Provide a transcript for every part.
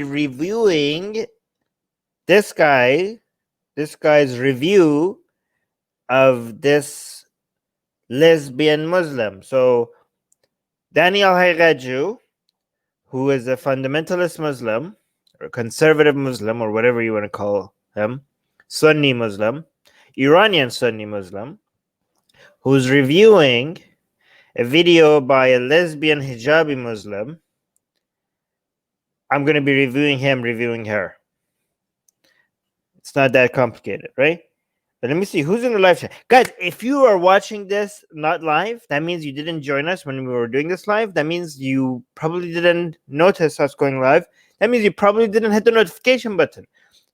reviewing this guy's review of this lesbian Muslim. So Daniel Haqiqatjou, who is a fundamentalist Muslim or conservative Muslim or whatever you want to call him, Sunni Muslim, Iranian Sunni Muslim, who's reviewing a video by a lesbian hijabi Muslim. I'm going to be reviewing him, reviewing her. It's not that complicated, right? But let me see who's in the live chat. Guys, if you are watching this not live, that means you didn't join us when we were doing this live. That means you probably didn't notice us going live. That means you probably didn't hit the notification button.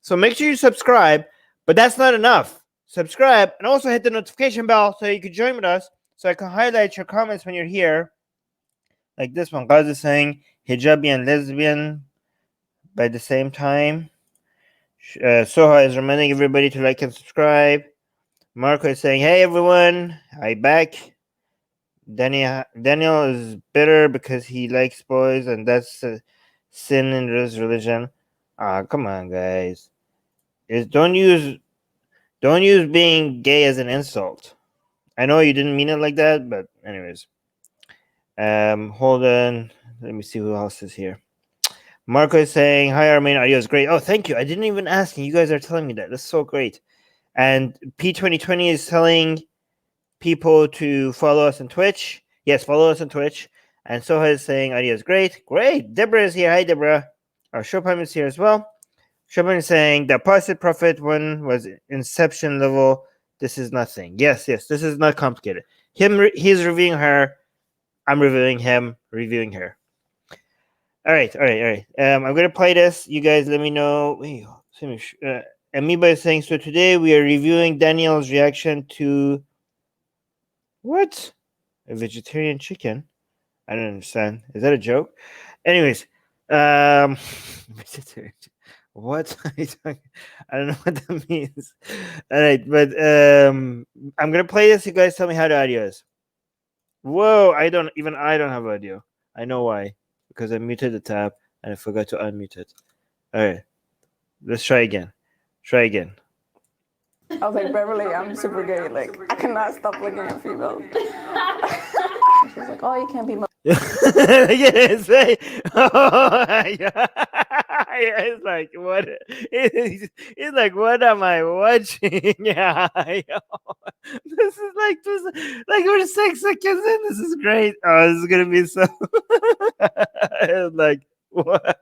So make sure you subscribe, but that's not enough. Subscribe and also hit the notification bell so you can join with us, so I can highlight your comments when you're here. Like this one, Gaz is saying hijabi and lesbian by the same time. Soha is reminding everybody to like and subscribe. Marco is saying, hey everyone, I back. Daniel is bitter because he likes boys and that's a sin in his religion. Come on, guys. Don't use being gay as an insult. I know you didn't mean it like that, but anyways. Hold on. Let me see who else is here. Marco is saying, hi Armin, audio is great. Oh, thank you. I didn't even ask, and you guys are telling me that. That's so great. And P2020 is telling people to follow us on Twitch. Yes, follow us on Twitch. And Soha is saying, audio is great. Great. Deborah is here. Hi, Deborah. Our Chopin is here as well. Chopin is saying, the Apostate Prophet one was inception level. This is nothing. Yes, this is not complicated. He's reviewing her. I'm reviewing him, reviewing her. All right. I'm going to play this. You guys let me know. Wait, Amoeba is saying, so today we are reviewing Daniel's reaction to what? A vegetarian chicken? I don't understand. Is that a joke? Anyways, vegetarian chicken. What? I don't know what that means. All right, but I'm going to play this. You guys tell me how the audio is. Whoa, I don't have audio. I know why. Because I muted the tab and I forgot to unmute it. All right, let's try again. I was like, Beverly, I'm super gay. Like, I cannot stop looking at females. She's like, oh, you can't be. Yes. It's like, what? It's like, what am I watching? Yeah. This is like we're 6 seconds in. This is great. Oh, this is gonna be so. It's like, what?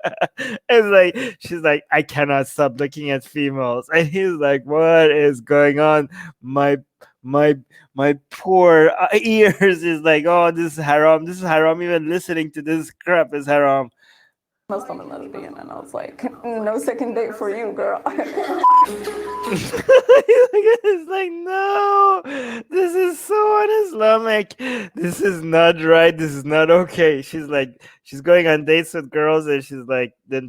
It's like, she's like, I cannot stop looking at females, and he's like, what is going on? My poor ears is like, oh, this is haram. Even listening to this crap is haram. Muslim and lesbian, and I was like, no second date for you, girl. It's like, no, this is so un-Islamic. This is not right. This is not okay. She's like, she's going on dates with girls, and she's like, they're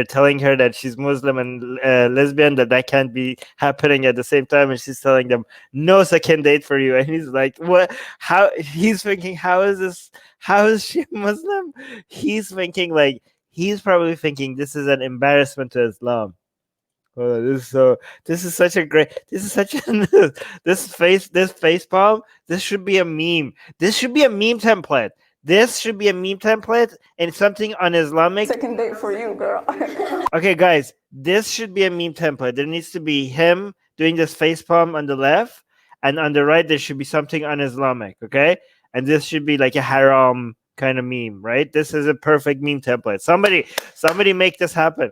telling her that she's Muslim and lesbian, that can't be happening at the same time, and she's telling them no second date for you. And he's like, what? How? He's thinking, how is she Muslim? He's thinking like, he's probably thinking this is an embarrassment to Islam. Oh, this is such a this face palm. This should be a meme. This should be a meme template. And something un-Islamic. Second date for you, girl. Okay, guys, this should be a meme template. There needs to be him doing this face palm on the left, and on the right there should be something un-Islamic. Okay, and this should be like a haram kind of meme, right? This is a perfect meme template. Somebody make this happen.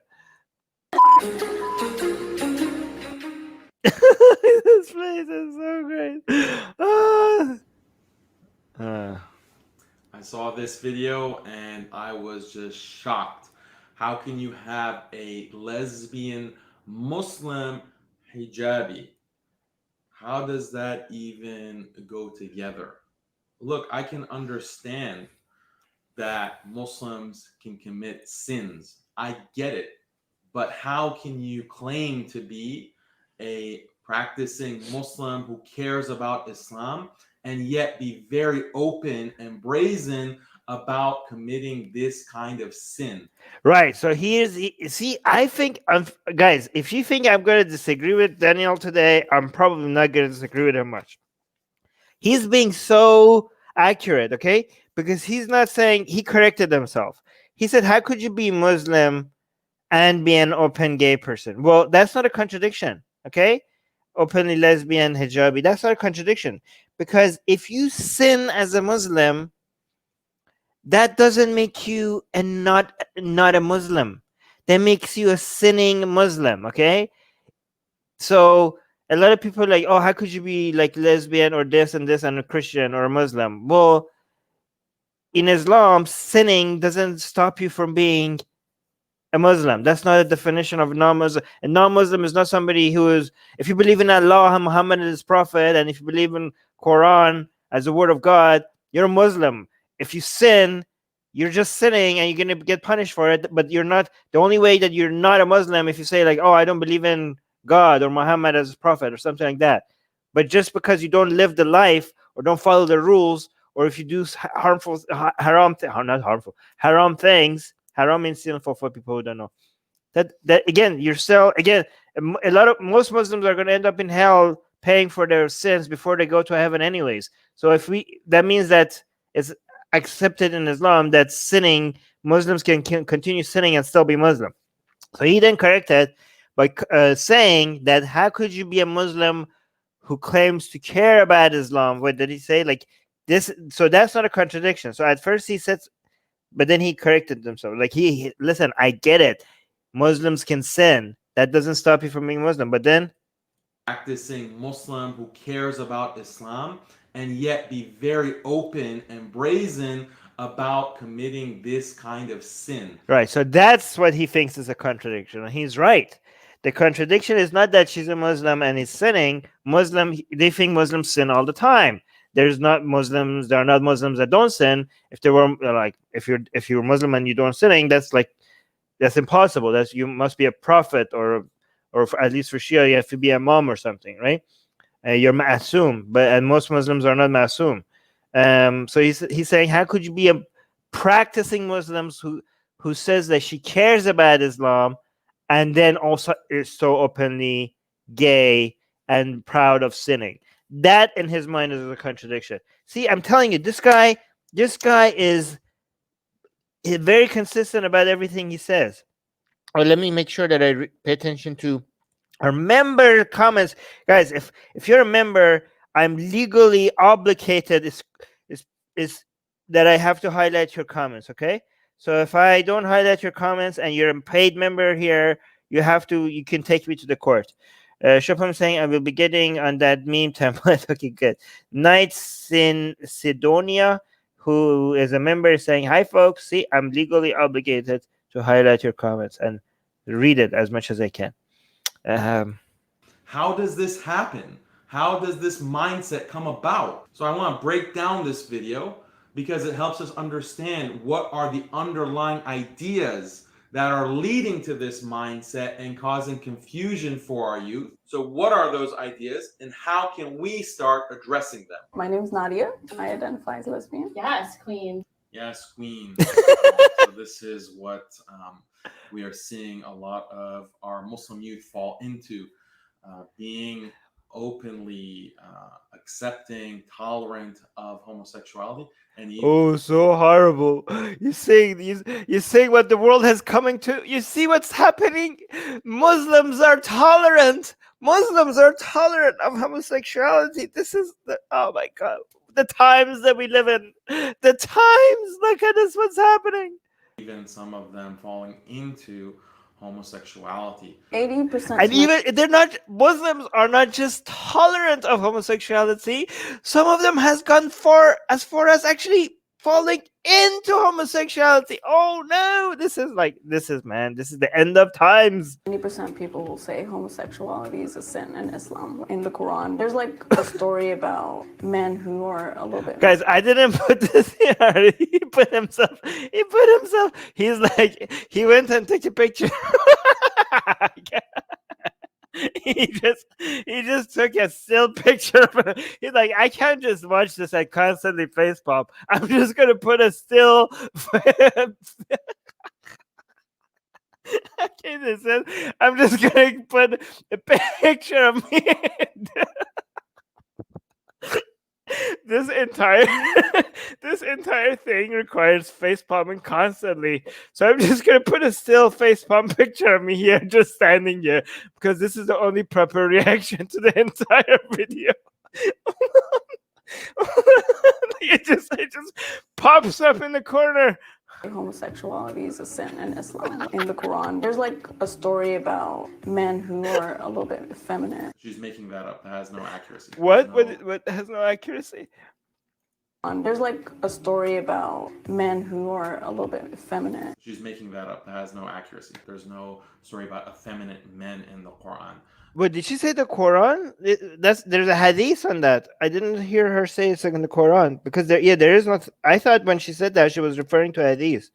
This place is so great. I saw this video and I was just shocked. How can you have a lesbian Muslim hijabi? How does that even go together? Look, I can understand that Muslims can commit sins. I get it. But how can you claim to be a practicing Muslim who cares about Islam and yet be very open and brazen about committing this kind of sin. Right. So see, I think, guys, if you think I'm going to disagree with Daniel today, I'm probably not going to disagree with him much. He's being so accurate, okay? Because he's not saying, he corrected himself. He said, how could you be Muslim and be an open gay person? Well, that's not a contradiction, okay? Openly lesbian, hijabi, that's not a contradiction. Because if you sin as a Muslim, that doesn't make you not a Muslim. That makes you a sinning Muslim, okay? So a lot of people are like, oh, how could you be like lesbian or this and a Christian or a Muslim? Well, in Islam, sinning doesn't stop you from being a Muslim. That's not a definition of non-Muslim. A non-Muslim is not somebody who is, if you believe in Allah, Muhammad is prophet, and if you believe in Quran as the word of God, you're a Muslim. If you sin, you're just sinning and you're going to get punished for it. But you're not, the only way that you're not a Muslim, if you say like, oh, I don't believe in God or Muhammad as a prophet or something like that. But just because you don't live the life or don't follow the rules, or if you do harmful, haram things, haram means sinful for people who don't know. That again, you're still, again, most Muslims are going to end up in hell paying for their sins before they go to heaven anyways. So that means that it's accepted in Islam that sinning, Muslims can continue sinning and still be Muslim. So he then corrected by saying that how could you be a Muslim who claims to care about Islam? What did he say? Like this, so that's not a contradiction. So at first he said, but then he corrected himself. Like listen, I get it. Muslims can sin. That doesn't stop you from being Muslim. But then practicing Muslim who cares about Islam and yet be very open and brazen about committing this kind of sin. Right. So that's what he thinks is a contradiction. And he's right. The contradiction is not that she's a Muslim and is sinning. They think Muslims sin all the time. There are not Muslims that don't sin. If there were like, if you're Muslim and you don't sinning, that's impossible. You must be a prophet or at least for Shia, you have to be a imam or something, right? You're ma'asum, and most Muslims are not ma'asum. So he's saying, how could you be a practicing Muslims who says that she cares about Islam and then also is so openly gay and proud of sinning? That in his mind is a contradiction. See, I'm telling you, this guy is very consistent about everything he says. Or let me make sure that I pay attention to our member comments, guys. If you're a member, I'm legally obligated is that I have to highlight your comments. Okay, so if I don't highlight your comments and you're a paid member here, you can take me to the court. Shopam saying I will be getting on that meme template. Okay, good. Knights in Sidonia, who is a member, is saying, hi folks, see, I'm legally obligated to highlight your comments and read it as much as I can. How does this happen? How does this mindset come about? So I want to break down this video because it helps us understand what are the underlying ideas that are leading to this mindset and causing confusion for our youth. So what are those ideas and how can we start addressing them? My name's Nadia. I identify as lesbian. Yes, queen. Yes, queen. So this is what we are seeing a lot of our Muslim youth fall into, being openly accepting, tolerant of homosexuality. And oh, so horrible. You're saying what the world has coming to. You see what's happening? Muslims are tolerant of homosexuality. This is oh my God, the times that we live in. The times, look at this, what's happening. Even some of them falling into homosexuality. 80%. And even Muslims are not just tolerant of homosexuality. Some of them has gone as far as actually falling into homosexuality. Oh no, this is the end of times. 90% people will say homosexuality is a sin in Islam. In the Quran, there's like a story about men who are a little bit. Guys, I didn't put this here. He put himself. He's like, he went and took a picture. he just took a still picture of it. He's like, I can't just watch this and constantly face palm. I'm just gonna put a still. Okay, this is, I'm just gonna put a picture of me. This entire this entire thing requires face palming constantly. So I'm just gonna put a still face palm picture of me here, just standing here, because this is the only proper reaction to the entire video. it just pops up in the corner. Homosexuality is a sin in Islam. In the Quran, there's like a story about men who are a little bit effeminate. She's making that up. That has no accuracy. What has no accuracy? There's like a story about men who are a little bit effeminate. She's making that up. That has no accuracy. There's no story about effeminate men in the Quran. What did she say? The Quran? There's a hadith on that. I didn't hear her say it's like in the Quran, because there is not. I thought when she said that she was referring to hadith.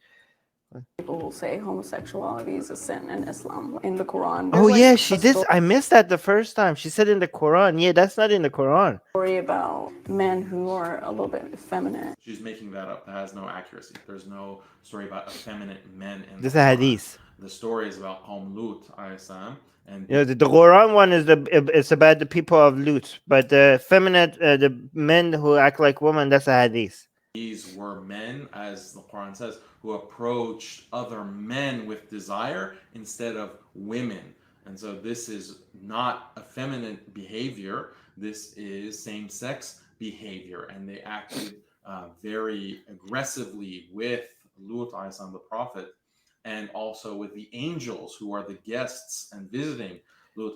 People will say homosexuality is a sin in Islam. In the Quran. Oh yeah, she did. I missed that the first time. She said in the Quran. Yeah, that's not in the Quran. Story about men who are a little bit effeminate. She's making that up. That has no accuracy. There's no story about effeminate men in This is the a Quran. hadith. The story is about Lut alayhi, and The Quran one is it's about the people of Lut, but the feminine, the men who act like women, that's a hadith. these were men, as the Quran says, who approached other men with desire instead of women. And so this is not effeminate behavior. This is same-sex behavior. And they acted very aggressively with Lut, the prophet, and also with the angels who are the guests and visiting Lut.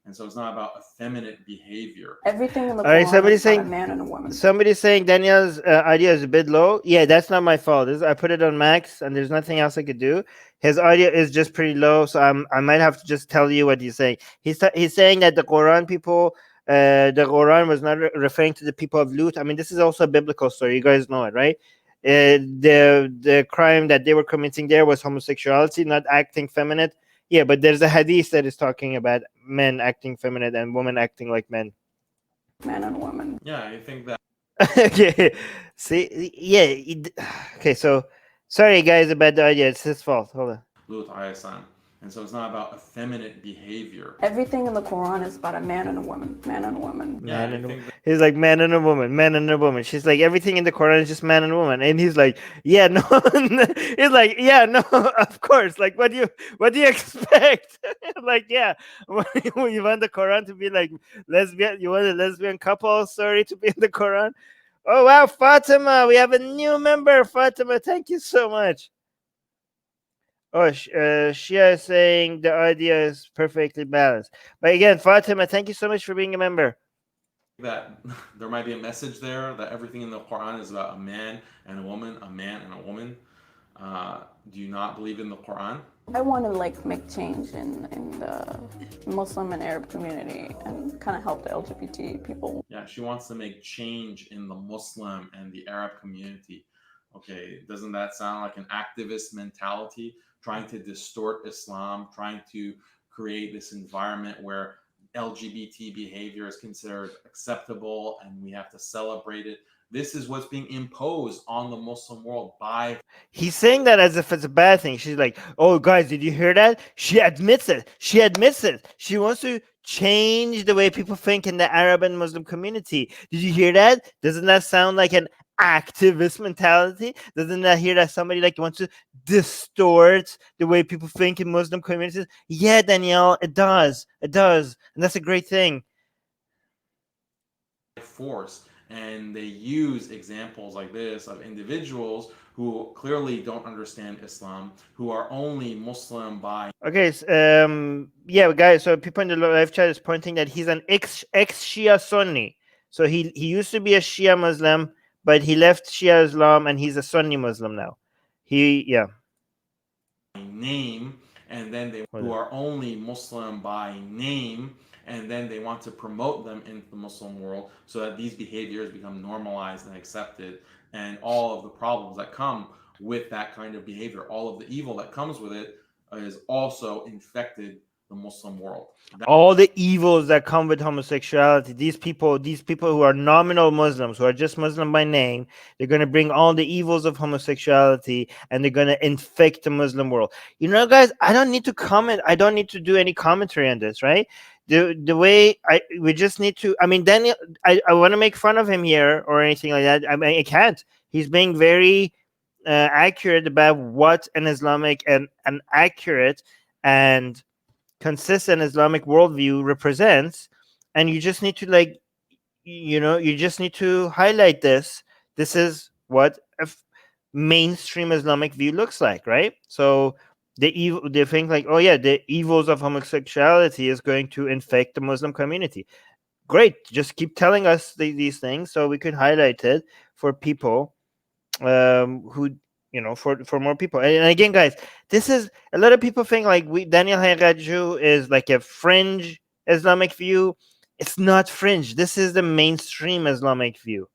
And so it's not about effeminate behavior. Everything in the All right, Quran somebody's is saying about a man and a woman. somebody's saying Danielle's audio is a bit low. Yeah, that's not my fault. I put it on max, and there's nothing else I could do. His audio is just pretty low, so I might have to just tell you what he's saying. He's saying that the Quran people, the Quran was not referring to the people of Lut. I mean, this is also a biblical story. You guys know it, right? The crime that they were committing there was homosexuality, not acting feminine. Yeah, but there's a hadith that is talking about men acting feminine and women acting like men. Man and woman. Yeah, I think that. Okay, see, yeah. Okay, so sorry guys about the audio. It's his fault. Hold on. Lut. And so it's not about effeminate behavior. Everything in the Quran is about a man and a woman. Man and a woman. Yeah, Man I and a think woman. He's like man and a woman, man and a woman. She's like everything in the Quran is just man and woman, and he's like, yeah, no. He's like, yeah, no, of course. Like, what do you expect? Like, yeah, you want the Quran to be like lesbian? You want a lesbian couple story to be in the Quran? Oh wow, Fatima, we have a new member. Fatima, thank you so much. Oh, Shia is saying the idea is perfectly balanced. But again, Fatima, thank you so much for being a member. that there might be a message there that everything in the Quran is about a man and a woman, a man and a woman. Do you not believe in the Quran? I want to like make change in the Muslim and Arab community and kind of help the LGBT people. Yeah, she wants to make change in the Muslim and the Arab community. Okay, doesn't that sound like an activist mentality? Trying to distort Islam, trying to create this environment where LGBT behavior is considered acceptable and we have to celebrate it. This is what's being imposed on the Muslim world by. He's saying that as if it's a bad thing. She's like, oh, guys, did you hear that? She admits it. She admits it. She wants to change the way people think in the Arab and Muslim community. Did you hear that? Doesn't that sound like an activist mentality? Doesn't that hear that somebody like wants to distort the way people think in Muslim communities? Yeah, Danielle, it does. It does. And that's a great thing. Force. And they use examples like this of individuals who clearly don't understand Islam, who are only Muslim by. Okay, yeah, guys. So people in the live chat is pointing that he's an ex Shia Sunni. So he used to be a Shia Muslim, but he left Shia Islam and he's a Sunni Muslim now. Yeah. Name, and then they who are only Muslim by name, and then they want to promote them into the Muslim world so that these behaviors become normalized and accepted, and all of the problems that come with that kind of behavior, all of the evil that comes with it, is also infected the Muslim world. All the evils that come with homosexuality, these people who are nominal Muslims, who are just Muslim by name, they're going to bring all the evils of homosexuality and they're going to infect the Muslim world. You know, guys, I don't need to comment. I don't need to do any commentary on this, right? The way we just need to, I mean, Daniel, I want to make fun of him here or anything like that. I mean, I can't. He's being very accurate about what an Islamic and an accurate and consistent Islamic worldview represents, and you just need to, like, you just need to highlight this. This is what a mainstream Islamic view looks like, right? So they think like, oh yeah, the evils of homosexuality is going to infect the Muslim community. Great, just keep telling us these things so we can highlight it for people who, for more people. And again, guys, this is, a lot of people think like Daniel Haqiqatjou is like a fringe Islamic view. It's not fringe. This is the mainstream Islamic view.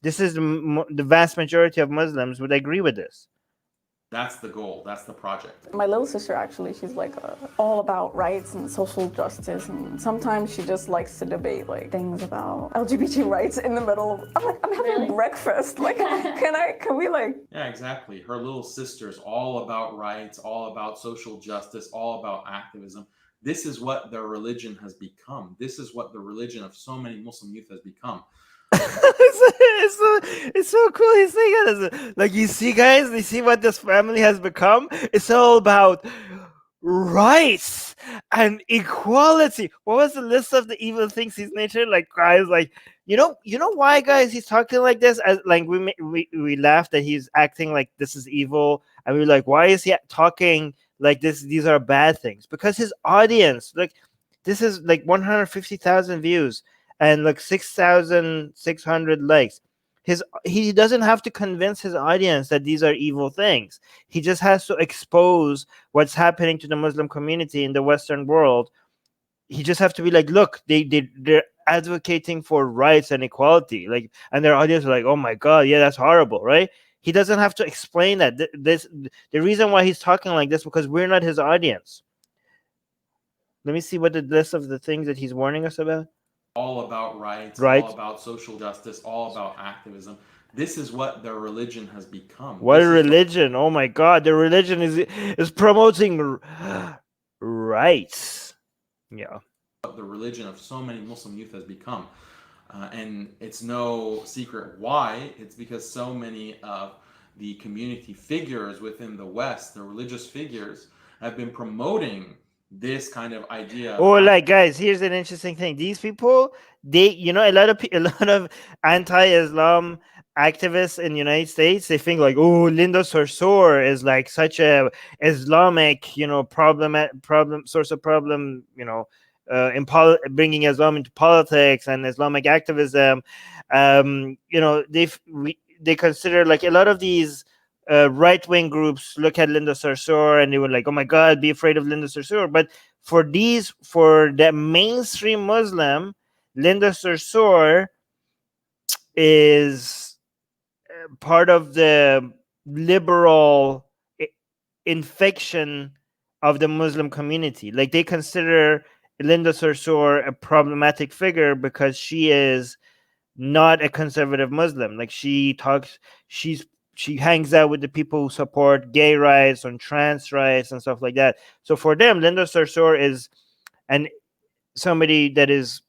This is the vast majority of Muslims would agree with this. That's the goal. That's the project. My little sister, actually, she's like all about rights and social justice, and sometimes she just likes to debate like things about LGBT rights in the middle. I'm like, I'm having breakfast. Like, can we like? Yeah, exactly. Her little sister's all about rights, all about social justice, all about activism. This is what their religion has become. This is what the religion of so many Muslim youth has become. It's so cool. He's saying it like, you see, guys, you see what this family has become. It's all about rights and equality. What was the list of the evil things he's nature? Like, guys, like, you know why, guys, he's talking like this? As like we laughed that he's acting like this is evil, and we were like, why is he talking like this? These are bad things. Because his audience, like, this is like 150,000 views and like 6,600 likes. He doesn't have to convince his audience that these are evil things. He just has to expose what's happening to the Muslim community in the Western world. He just have to be like, look, they're advocating for rights and equality, like, and their audience are like, oh my god, yeah, that's horrible, right? He doesn't have to explain that. The reason why he's talking like this, because we're not his audience. Let me see what the list of the things that he's warning us about. All about rights, all about social justice, all about activism. This is what their religion has become. What a religion! Oh my god, the religion is promoting rights. Yeah. What the religion of so many Muslim youth has become. And it's no secret why. It's because so many of the community figures within the West, the religious figures, have been promoting this kind of idea. Oh, like, guys, here's an interesting thing. These people, they, a lot of anti-Islam activists in the United States, they think like, oh, Linda Sarsour is like such a Islamic, source of problem, in bringing Islam into politics and Islamic activism. They consider, like, a lot of these right-wing groups look at Linda Sarsour and they were like, oh my god, be afraid of Linda Sarsour. But for the mainstream Muslim, Linda Sarsour is part of the liberal infection of the Muslim community. Like, they consider Linda Sarsour a problematic figure because she is not a conservative Muslim. Like, she hangs out with the people who support gay rights and trans rights and stuff like that. So for them, Linda Sarsour is somebody that is,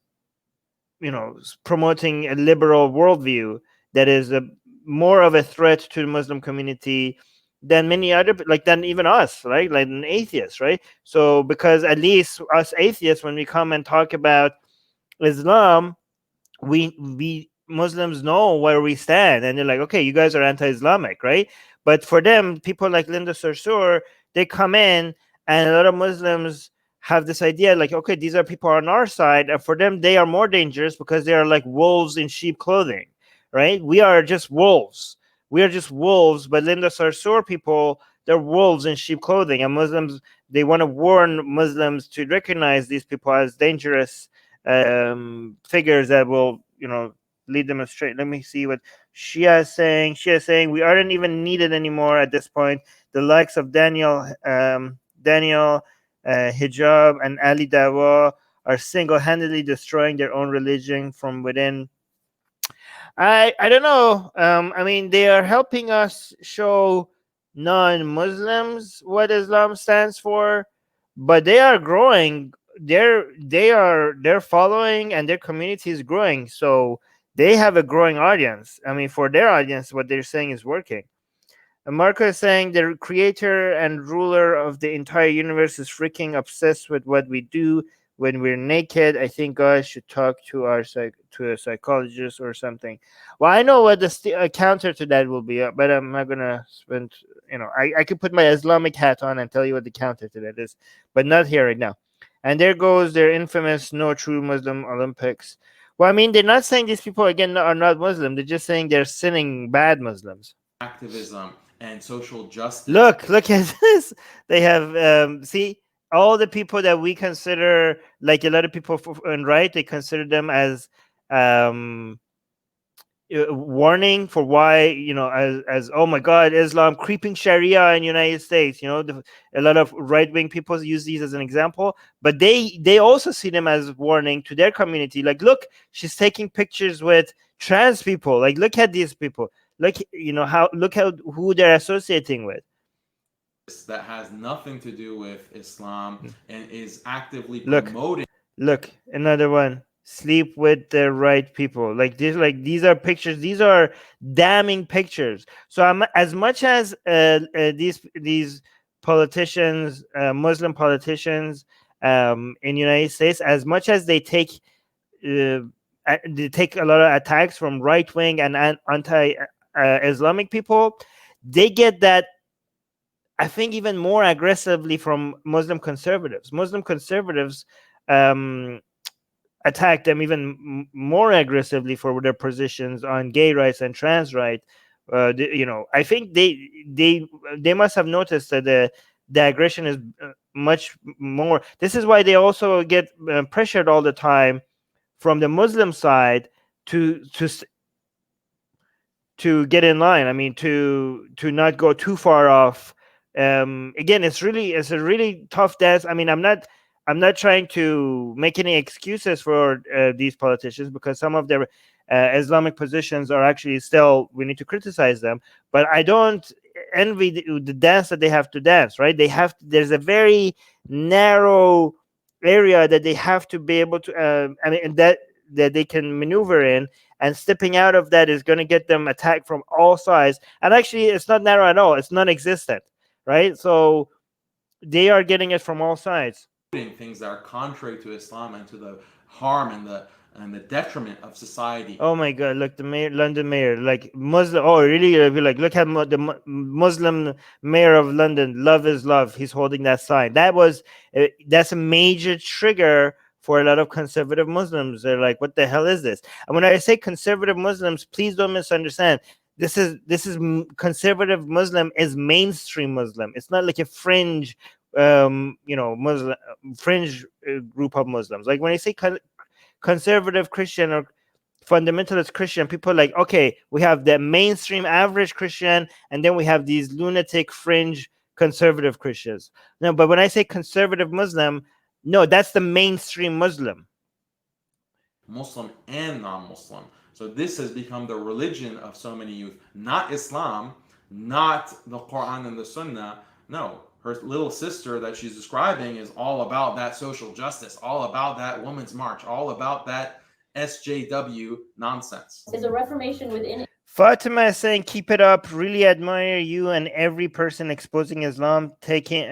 promoting a liberal worldview that is more of a threat to the Muslim community than many other, than even us, right? Like an atheist, right? So because at least us atheists, when we come and talk about Islam, we Muslims know where we stand, and they're like, okay, you guys are anti-Islamic, right? But for them, people like Linda Sarsour, they come in, and a lot of Muslims have this idea, like, okay, these are people on our side, and for them, they are more dangerous because they are like wolves in sheep clothing, right? We are just wolves. But Linda Sarsour people, they're wolves in sheep clothing, and Muslims, they want to warn Muslims to recognize these people as dangerous figures that will, lead them astray. Let me see what Shia is saying. Shia is saying we aren't even needed anymore at this point. The likes of Daniel Hijab and Ali Dawa are single-handedly destroying their own religion from within. I don't know. I mean, they are helping us show non-Muslims what Islam stands for, but they are growing. Their following and their community is growing, so they have a growing audience. I mean, for their audience, what they're saying is working. And Marco is saying the creator and ruler of the entire universe is freaking obsessed with what we do when we're naked. I think God should talk to to a psychologist or something. Well, I know what the counter to that will be, but I'm not gonna spend. I could put my Islamic hat on and tell you what the counter to that is, but not here right now. And there goes their infamous "No True Muslim Olympics." Well, I mean, they're not saying these people again are not Muslim. They're just saying they're sinning bad Muslims. Activism and social justice. Look at this. They have see all the people that we consider, like a lot of people on right, they consider them as warning for why, as oh my God, Islam creeping Sharia in United States. A lot of right-wing people use these as an example, but they also see them as warning to their community. Like, look, she's taking pictures with trans people. Like, look at these people. Look who they're associating with. That has nothing to do with Islam and is actively Look. promoting. Look, another one. Sleep with the right people. These are pictures. These are damning pictures. So as much as these politicians, Muslim politicians, in United States, as much as they take a lot of attacks from right wing and anti Islamic people, they get that, I think, even more aggressively from Muslim conservatives. Muslim conservatives attack them even more aggressively for their positions on gay rights and trans rights. I think they must have noticed that the aggression is much more. This is why they also get pressured all the time from the Muslim side to get in line. I mean, to not go too far off. Again, it's a really tough dance. I mean, I'm not trying to make any excuses for these politicians, because some of their Islamic positions are actually still, we need to criticize them. But I don't envy the dance that they have to dance. Right? There's a very narrow area that they have to be able to. That they can maneuver in, and stepping out of that is going to get them attacked from all sides. And actually, it's not narrow at all. It's non-existent, right? So they are getting it from all sides. Things that are contrary to Islam and to the harm and the detriment of society. Oh my God! Look, the London mayor, like Muslim. Oh, really? Look at the Muslim mayor of London. Love is love. He's holding that sign. That's a major trigger for a lot of conservative Muslims. They're like, what the hell is this? And when I say conservative Muslims, please don't misunderstand. This is conservative Muslim is mainstream Muslim. It's not like a fringe, Muslim fringe group of Muslims. Like when I say conservative Christian or fundamentalist Christian, people are like, okay, we have the mainstream average Christian, and then we have these lunatic fringe conservative Christians. No, but when I say conservative Muslim, no, that's the mainstream Muslim and non-Muslim. So this has become the religion of so many youth. Not Islam, not the Quran and the Sunnah. No, her little sister that she's describing is all about that social justice, all about that women's march, all about that SJW nonsense. Is a reformation within it. Fatima is saying, keep it up. Really admire you and every person exposing Islam. Taking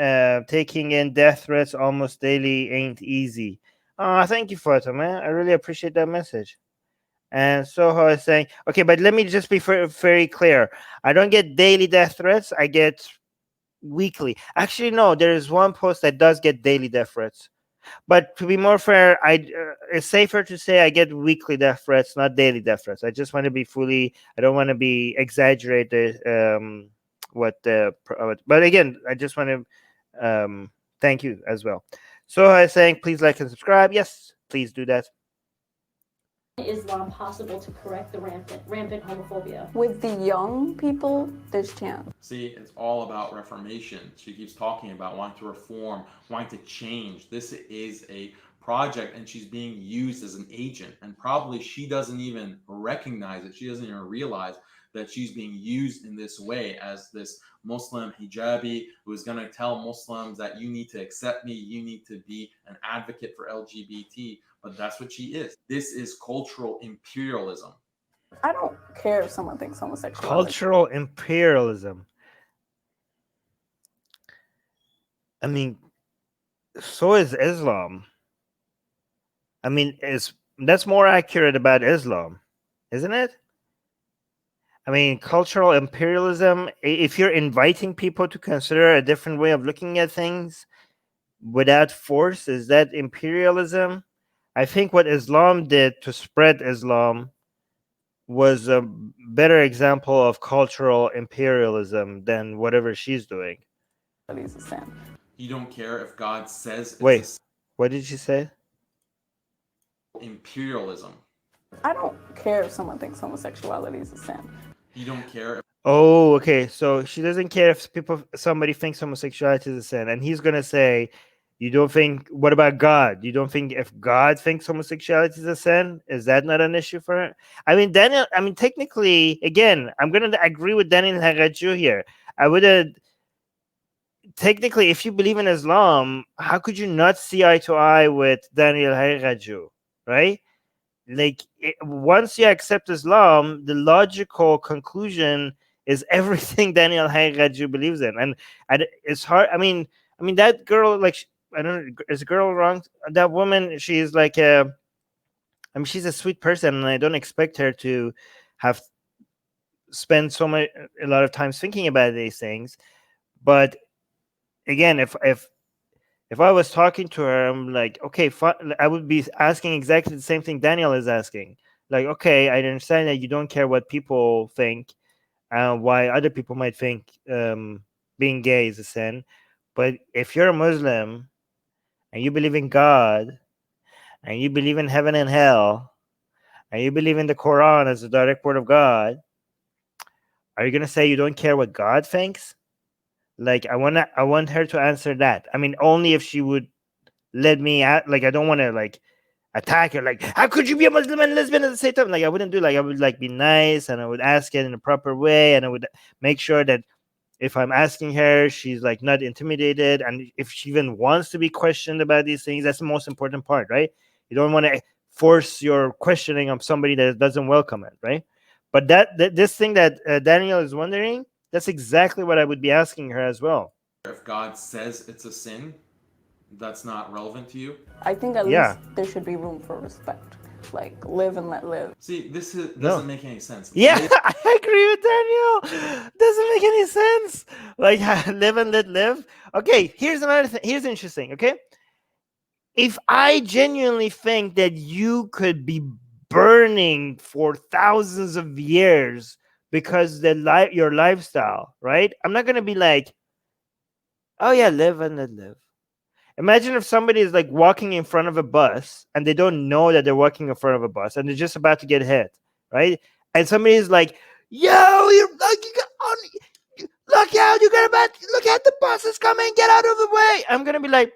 in death threats almost daily ain't easy. Thank you, Fatima. I really appreciate that message. And Soho is saying, okay, but let me just be very clear. I don't get daily death threats. I get weekly. Actually, no, there is one post that does get daily death threats. But to be more fair, it's safer to say I get weekly death threats, not daily death threats. I just want to be I don't want to be exaggerated. But again, I just want to thank you as well. So I was saying, please like and subscribe. Yes, please do that. Islam possible to correct the rampant homophobia? With the young people, there's chance. See, it's all about reformation. She keeps talking about wanting to reform, wanting to change. This is a project, and she's being used as an agent. And probably she doesn't even recognize it. She doesn't even realize that she's being used in this way as this Muslim hijabi who is going to tell Muslims that you need to accept me, you need to be an advocate for LGBT. But that's what she is. This is cultural imperialism. I don't care if someone thinks homosexuality. Cultural imperialism. I mean, so is Islam. I mean, that's more accurate about Islam, isn't it? I mean, cultural imperialism, if you're inviting people to consider a different way of looking at things without force, is that imperialism? I think what Islam did to spread Islam was a better example of cultural imperialism than whatever she's doing. Is a sin. You don't care if God says it's Wait, what did she say? Imperialism. I don't care if someone thinks homosexuality is a sin. You don't care if Oh, okay. So she doesn't care if somebody thinks homosexuality is a sin, and he's gonna say, "You don't think? What about God? You don't think if God thinks homosexuality is a sin, is that not an issue for her?" I mean, Daniel. I mean, technically, again, I'm gonna agree with Daniel Haqiqatjou here. I would have technically, if you believe in Islam, how could you not see eye to eye with Daniel Haqiqatjou, right? Like once you accept Islam, the logical conclusion is everything Daniel Haqiqatjou believes in, and it's hard. I mean that girl, like I don't know, is a girl wrong? That woman, she's like a, I mean, she's a sweet person, and I don't expect her to have spent a lot of time thinking about these things. But again, if I was talking to her, I'm like, okay, I would be asking exactly the same thing Daniel is asking. Like, okay, I understand that you don't care what people think, why other people might think being gay is a sin. But if you're a Muslim and you believe in God and you believe in heaven and hell and you believe in the Quran as the direct word of God, are you going to say you don't care what God thinks? Like, I want her to answer that. I mean, only if she would let me out. Like, I don't want to like attack her. Like, how could you be a Muslim and lesbian at the same time? Like, I wouldn't do. Like, I would like be nice, and I would ask it in a proper way, and I would make sure that if I'm asking her, she's like not intimidated, and if she even wants to be questioned about these things, that's the most important part, right? You don't want to force your questioning on somebody that doesn't welcome it, right? But this thing that Daniel is wondering, that's exactly what I would be asking her as well. if God says it's a sin, that's not relevant to you. I think at least there should be room for respect. Like, live and let live. See, this doesn't make any sense. Yeah, I agree with Daniel. Doesn't make any sense. Like, live and let live. Okay, here's another thing. Here's interesting. Okay, if I genuinely think that you could be burning for thousands of years because your lifestyle, right? I'm not gonna be like, oh yeah, live and let live. Imagine if somebody is like walking in front of a bus and they don't know that they're walking in front of a bus and they're just about to get hit, right? And somebody is like, yo, you're like, look out, look out, the bus is coming, get out of the way. I'm gonna be like,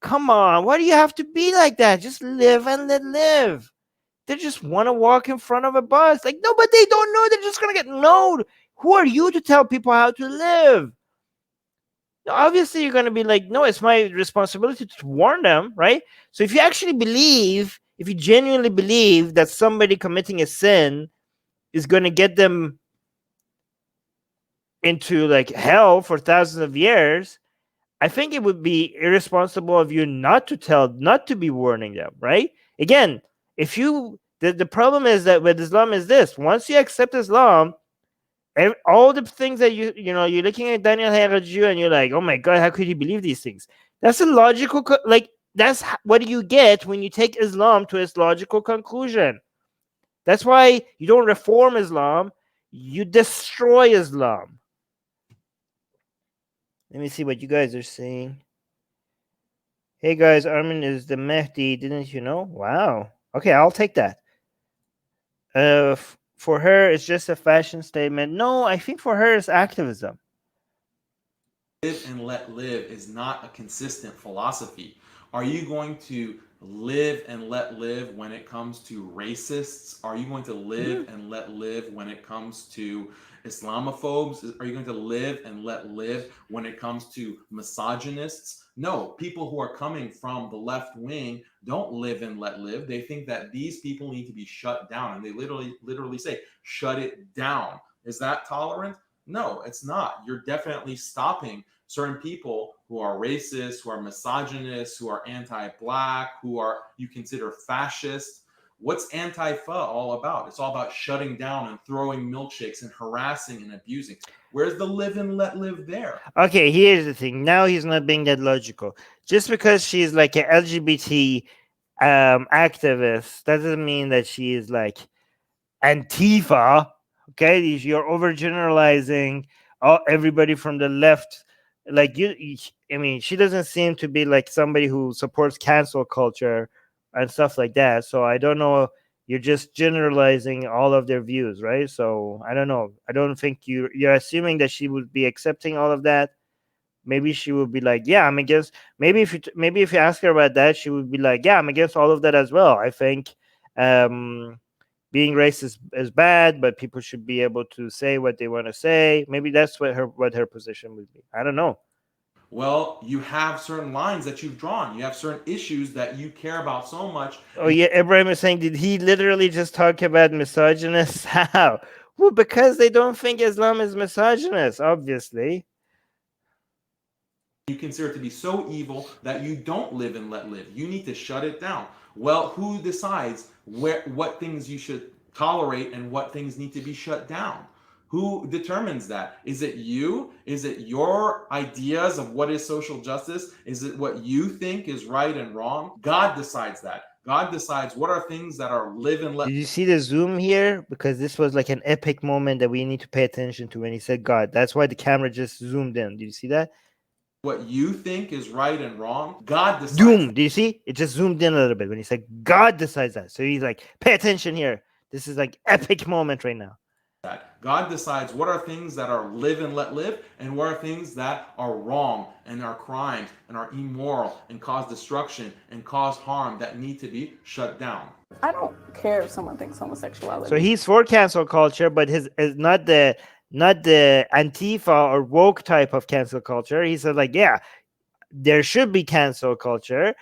come on, why do you have to be like that? Just live and let live. They just want to walk in front of a bus. Like, no, but they don't know. They're just gonna get no. Who are you to tell people how to live? Obviously you're going to be like, no, it's my responsibility to warn them, right? So if you actually believe, if you genuinely believe that somebody committing a sin is going to get them into like hell for thousands of years, I think it would be irresponsible of you not to be warning them, right? Again, if you the problem is that with Islam is this: once you accept Islam, all the things that you're looking at Daniel Haqiqatjou and you're like, oh my God, how could you believe these things? That's a logical, that's what you get when you take Islam to its logical conclusion. That's why you don't reform Islam, you destroy Islam. Let me see what you guys are saying. Hey guys, Armin is the Mahdi, didn't you know? Wow. Okay, I'll take that. For her, it's just a fashion statement. No, I think for her, it's activism. Live and let live is not a consistent philosophy. Are you going to live and let live when it comes to racists? Are you going to live and let live when it comes to Islamophobes? Are you going to live and let live when it comes to misogynists? No, people who are coming from the left wing don't live and let live. They think that these people need to be shut down, and they literally say, shut it down. Is that tolerant? No, it's not. You're definitely stopping certain people who are racist, who are misogynists, who are anti-black, who are you consider fascist. What's Antifa all about? It's all about shutting down and throwing milkshakes and harassing and abusing. Where's the live and let live there? Okay, here's the thing. Now he's not being that logical. Just because she's like an LGBT activist doesn't mean that she is like Antifa. Okay, you're overgeneralizing everybody from the left. Like I mean, she doesn't seem to be like somebody who supports cancel culture and stuff like that. So I don't know. You're just generalizing all of their views, right? So I don't know. I don't think you're assuming that she would be accepting all of that. Maybe she would be like, yeah, I'm against. Maybe if you ask her about that, she would be like, yeah, I'm against all of that as well. I think being racist is bad, but people should be able to say what they want to say. Maybe that's what her position would be. I don't know. Well, you have certain lines that you've drawn. You have certain issues that you care about so much. Oh yeah, Ibrahim is saying, did he literally just talk about misogynists? How? Well, because they don't think Islam is misogynist, obviously. You consider it to be so evil that you don't live and let live. You need to shut it down. Well, who decides what things you should tolerate and what things need to be shut down? Who determines that? Is it you? Is it your ideas of what is social justice? Is it what you think is right and wrong? God decides that. God decides what are things that are live and let. Did you see the zoom here? Because this was like an epic moment that we need to pay attention to when he said God. That's why the camera just zoomed in. Did you see that? What you think is right and wrong, God decides. Doom. Do you see? It just zoomed in a little bit when he said God decides that. So he's like, pay attention here. This is like epic moment right now. That God decides what are things that are live and let live, and what are things that are wrong and are crimes and are immoral and cause destruction and cause harm that need to be shut down. I don't care if someone thinks homosexuality. So he's for cancel culture, but his is not the Antifa or woke type of cancel culture. He said like, yeah, there should be cancel culture,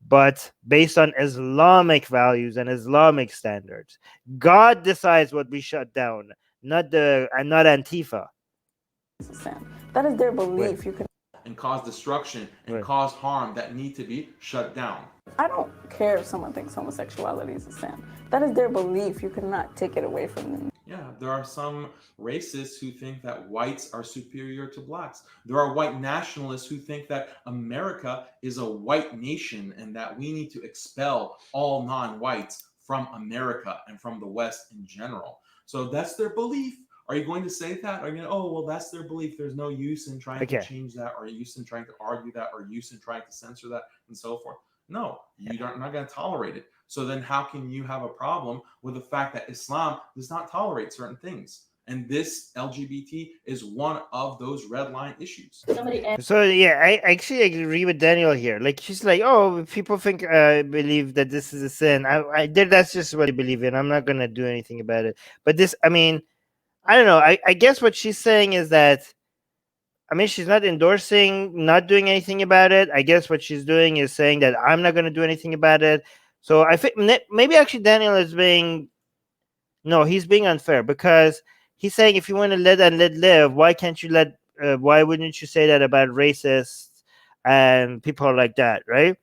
but based on Islamic values and Islamic standards. God decides what we shut down, not Antifa. That is their belief. Right. You can And cause destruction and Right. cause harm that need to be shut down. I don't care if someone thinks homosexuality is a sin. That is their belief. You cannot take it away from them. Yeah, there are some racists who think that whites are superior to blacks. There are white nationalists who think that America is a white nation and that we need to expel all non-whites from America and from the West in general. So that's their belief. Are you going to say that? Are you going to, oh, well, that's their belief. There's no use in trying to change that, or use in trying to argue that, or use in trying to censor that, and so forth. No, you're not going to tolerate it. So then how can you have a problem with the fact that Islam does not tolerate certain things? And this LGBT is one of those red line issues. So yeah, I actually agree with Daniel here. Like she's like, oh, people think believe that this is a sin. That's just what they believe in. I'm not gonna do anything about it. But this, I mean, I don't know. I guess what she's saying is that, I mean, she's not endorsing not doing anything about it. I guess what she's doing is saying that I'm not going to do anything about it. So I think maybe actually Daniel is he's being unfair, because he's saying if you want to let live, why can't you why wouldn't you say that about racists and people like that, right?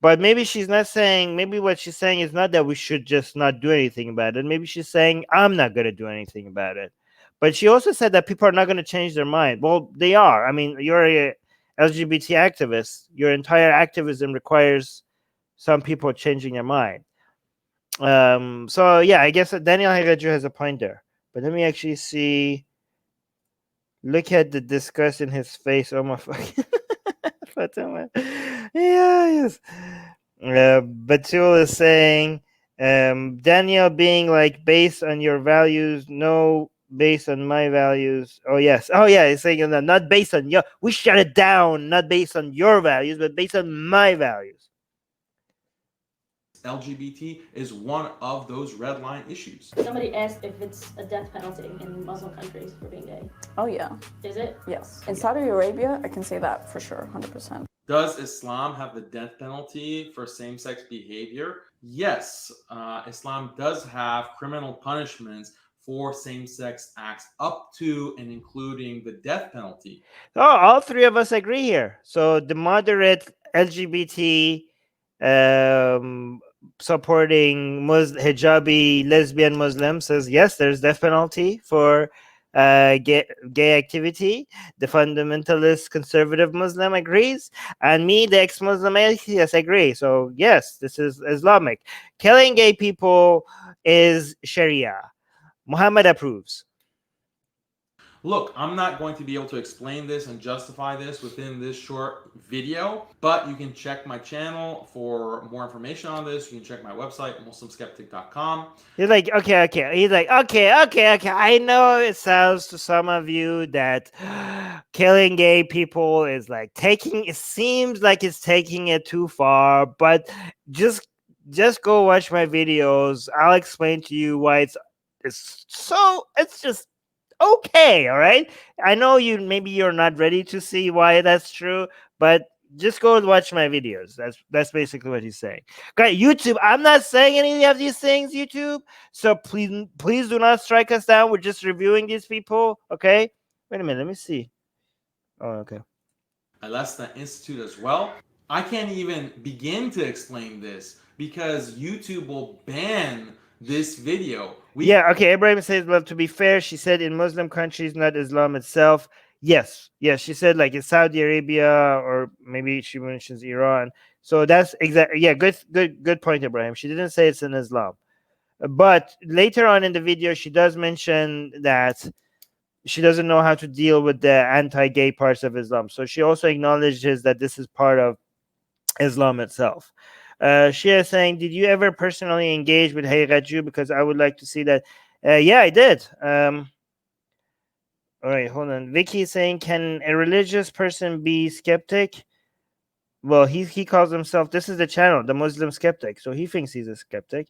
But maybe she's not saying, maybe what she's saying is not that we should just not do anything about it. Maybe she's saying, I'm not going to do anything about it. But she also said that people are not going to change their mind. Well, they are. I mean, you're a LGBT activist. Your entire activism requires some people changing their mind. So, yeah, I guess Daniel Haqiqatjou has a point there. But let me actually see. Look at the disgust in his face. Oh, my fucking... Yeah, yes. Batul is saying, Daniel being like, based on your values, no, based on my values. Oh yes, oh yeah, it's saying that not based on your. We shut it down, not based on your values, but based on my values. LGBT is one of those red line issues. Somebody asked if it's a death penalty in Muslim countries for being gay. Oh yeah, Is it? yes. In Saudi Arabia, I can say that for sure, 100%. Does Islam have the death penalty for same-sex behavior? Yes, Islam does have criminal punishments for same-sex acts up to and including the death penalty. Oh, all three of us agree here. So the moderate LGBT supporting hijabi lesbian Muslim says yes, there's death penalty for gay activity. The fundamentalist conservative Muslim agrees, and me, the ex-Muslim atheist, agree. So yes, this is Islamic. Killing gay people is Sharia. Muhammad approves. Look, I'm not going to be able to explain this and justify this within this short video, but you can check my channel for more information on this. You can check my website, muslimskeptic.com. He's like, okay. He's like, okay. I know it sounds to some of you that killing gay people is like it seems like it's taking it too far, but just go watch my videos. I'll explain to you why it's just okay, all right? I know maybe you're not ready to see why that's true, but just go and watch my videos. That's basically what he's saying. Okay, YouTube, I'm not saying any of these things, YouTube. So please do not strike us down. We're just reviewing these people, okay? Wait a minute, let me see. Oh, okay. Alesta Institute as well. I can't even begin to explain this because YouTube will ban this video. Yeah, okay. Ibrahim says, well, to be fair, she said in Muslim countries, not Islam itself. Yes, she said like in Saudi Arabia, or maybe she mentions Iran. So that's exactly, yeah, good point, Ibrahim. She didn't say it's in Islam, but later on in the video, she does mention that she doesn't know how to deal with the anti-gay parts of Islam. So she also acknowledges that this is part of Islam itself. She is saying, did you ever personally engage with Haqiqatjou? Because I would like to see that. Yeah, I did. All right, hold on. Vicky is saying, can a religious person be skeptic? Well, he calls himself, this is the channel, the Muslim Skeptic. So he thinks he's a skeptic.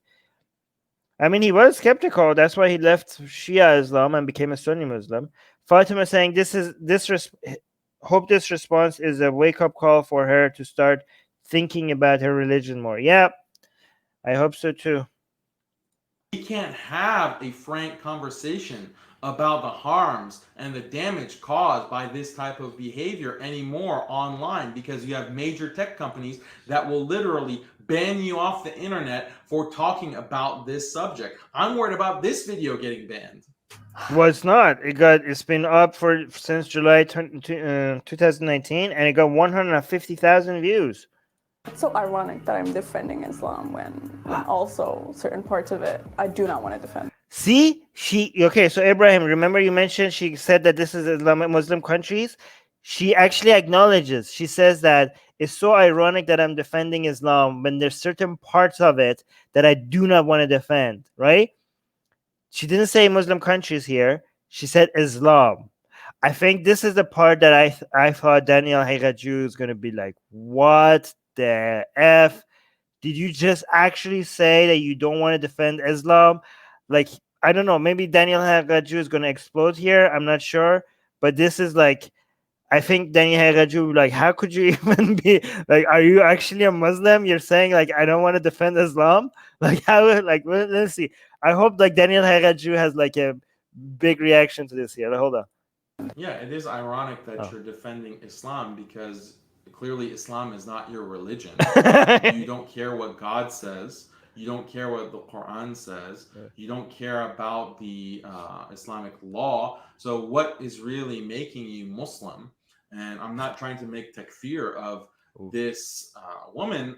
I mean, he was skeptical. That's why he left Shia Islam and became a Sunni Muslim. Fatima saying, hope this response is a wake-up call for her to start thinking about her religion more. Yeah, I hope so too. We can't have a frank conversation about the harms and the damage caused by this type of behavior anymore online, because you have major tech companies that will literally ban you off the internet for talking about this subject. I'm worried about this video getting banned. Well, it's not. It's been up since July 2019, and it got 150,000 views. It's so ironic that I'm defending Islam when also certain parts of it I do not want to defend. See, so Ibrahim, remember you mentioned she said that this is Islamic Muslim countries. She actually acknowledges. She says that it's so ironic that I'm defending Islam when there's certain parts of it that I do not want to defend. Right? She didn't say Muslim countries here. She said Islam. I think this is the part that I thought Daniel Haqiqatjou is going to be like, what the F? Did you just actually say that you don't want to defend Islam? Like, I don't know. Maybe Daniel Haqiqatjou is going to explode here. I'm not sure. But this is like, I think Daniel Haqiqatjou, like, how could you even be like, are you actually a Muslim? You're saying like, I don't want to defend Islam. Like, how? Like, let's see. I hope like Daniel Haqiqatjou has like a big reaction to this here. Hold on. Yeah, it is ironic that you're defending Islam, because clearly Islam is not your religion. You don't care what God says. You don't care what the Quran says. You don't care about the Islamic law. So what is really making you Muslim? And I'm not trying to make takfir of this woman.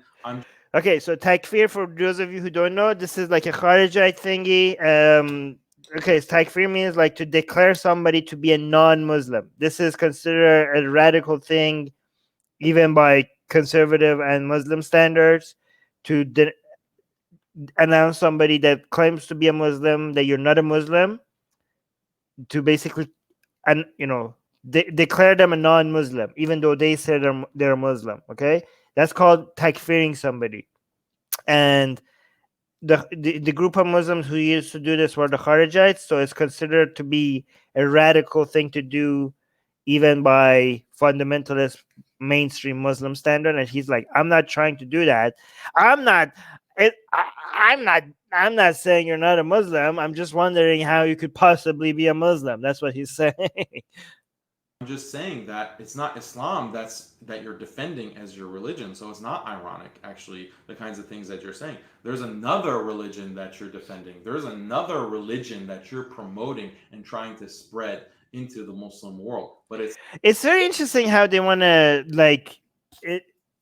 Okay, so takfir, for those of you who don't know, this is like a Kharijite thingy. Okay, takfir means like to declare somebody to be a non-Muslim. This is considered a radical thing, even by conservative and Muslim standards, to announce somebody that claims to be a Muslim that you're not a Muslim, to basically, and declare them a non-Muslim, even though they say they're a Muslim. Okay, that's called takfiring somebody. And the group of Muslims who used to do this were the Kharijites, so it's considered to be a radical thing to do, even by fundamentalist mainstream Muslim standard. And he's like, I'm not trying to do that. I'm not. I'm not saying you're not a Muslim. I'm just wondering how you could possibly be a Muslim. That's what he's saying. I'm just saying that it's not Islam that you're defending as your religion, so it's not ironic, actually, the kinds of things that you're saying. There's another religion that you're defending. There's another religion that you're promoting and trying to spread into the Muslim world. But it's very interesting how they want to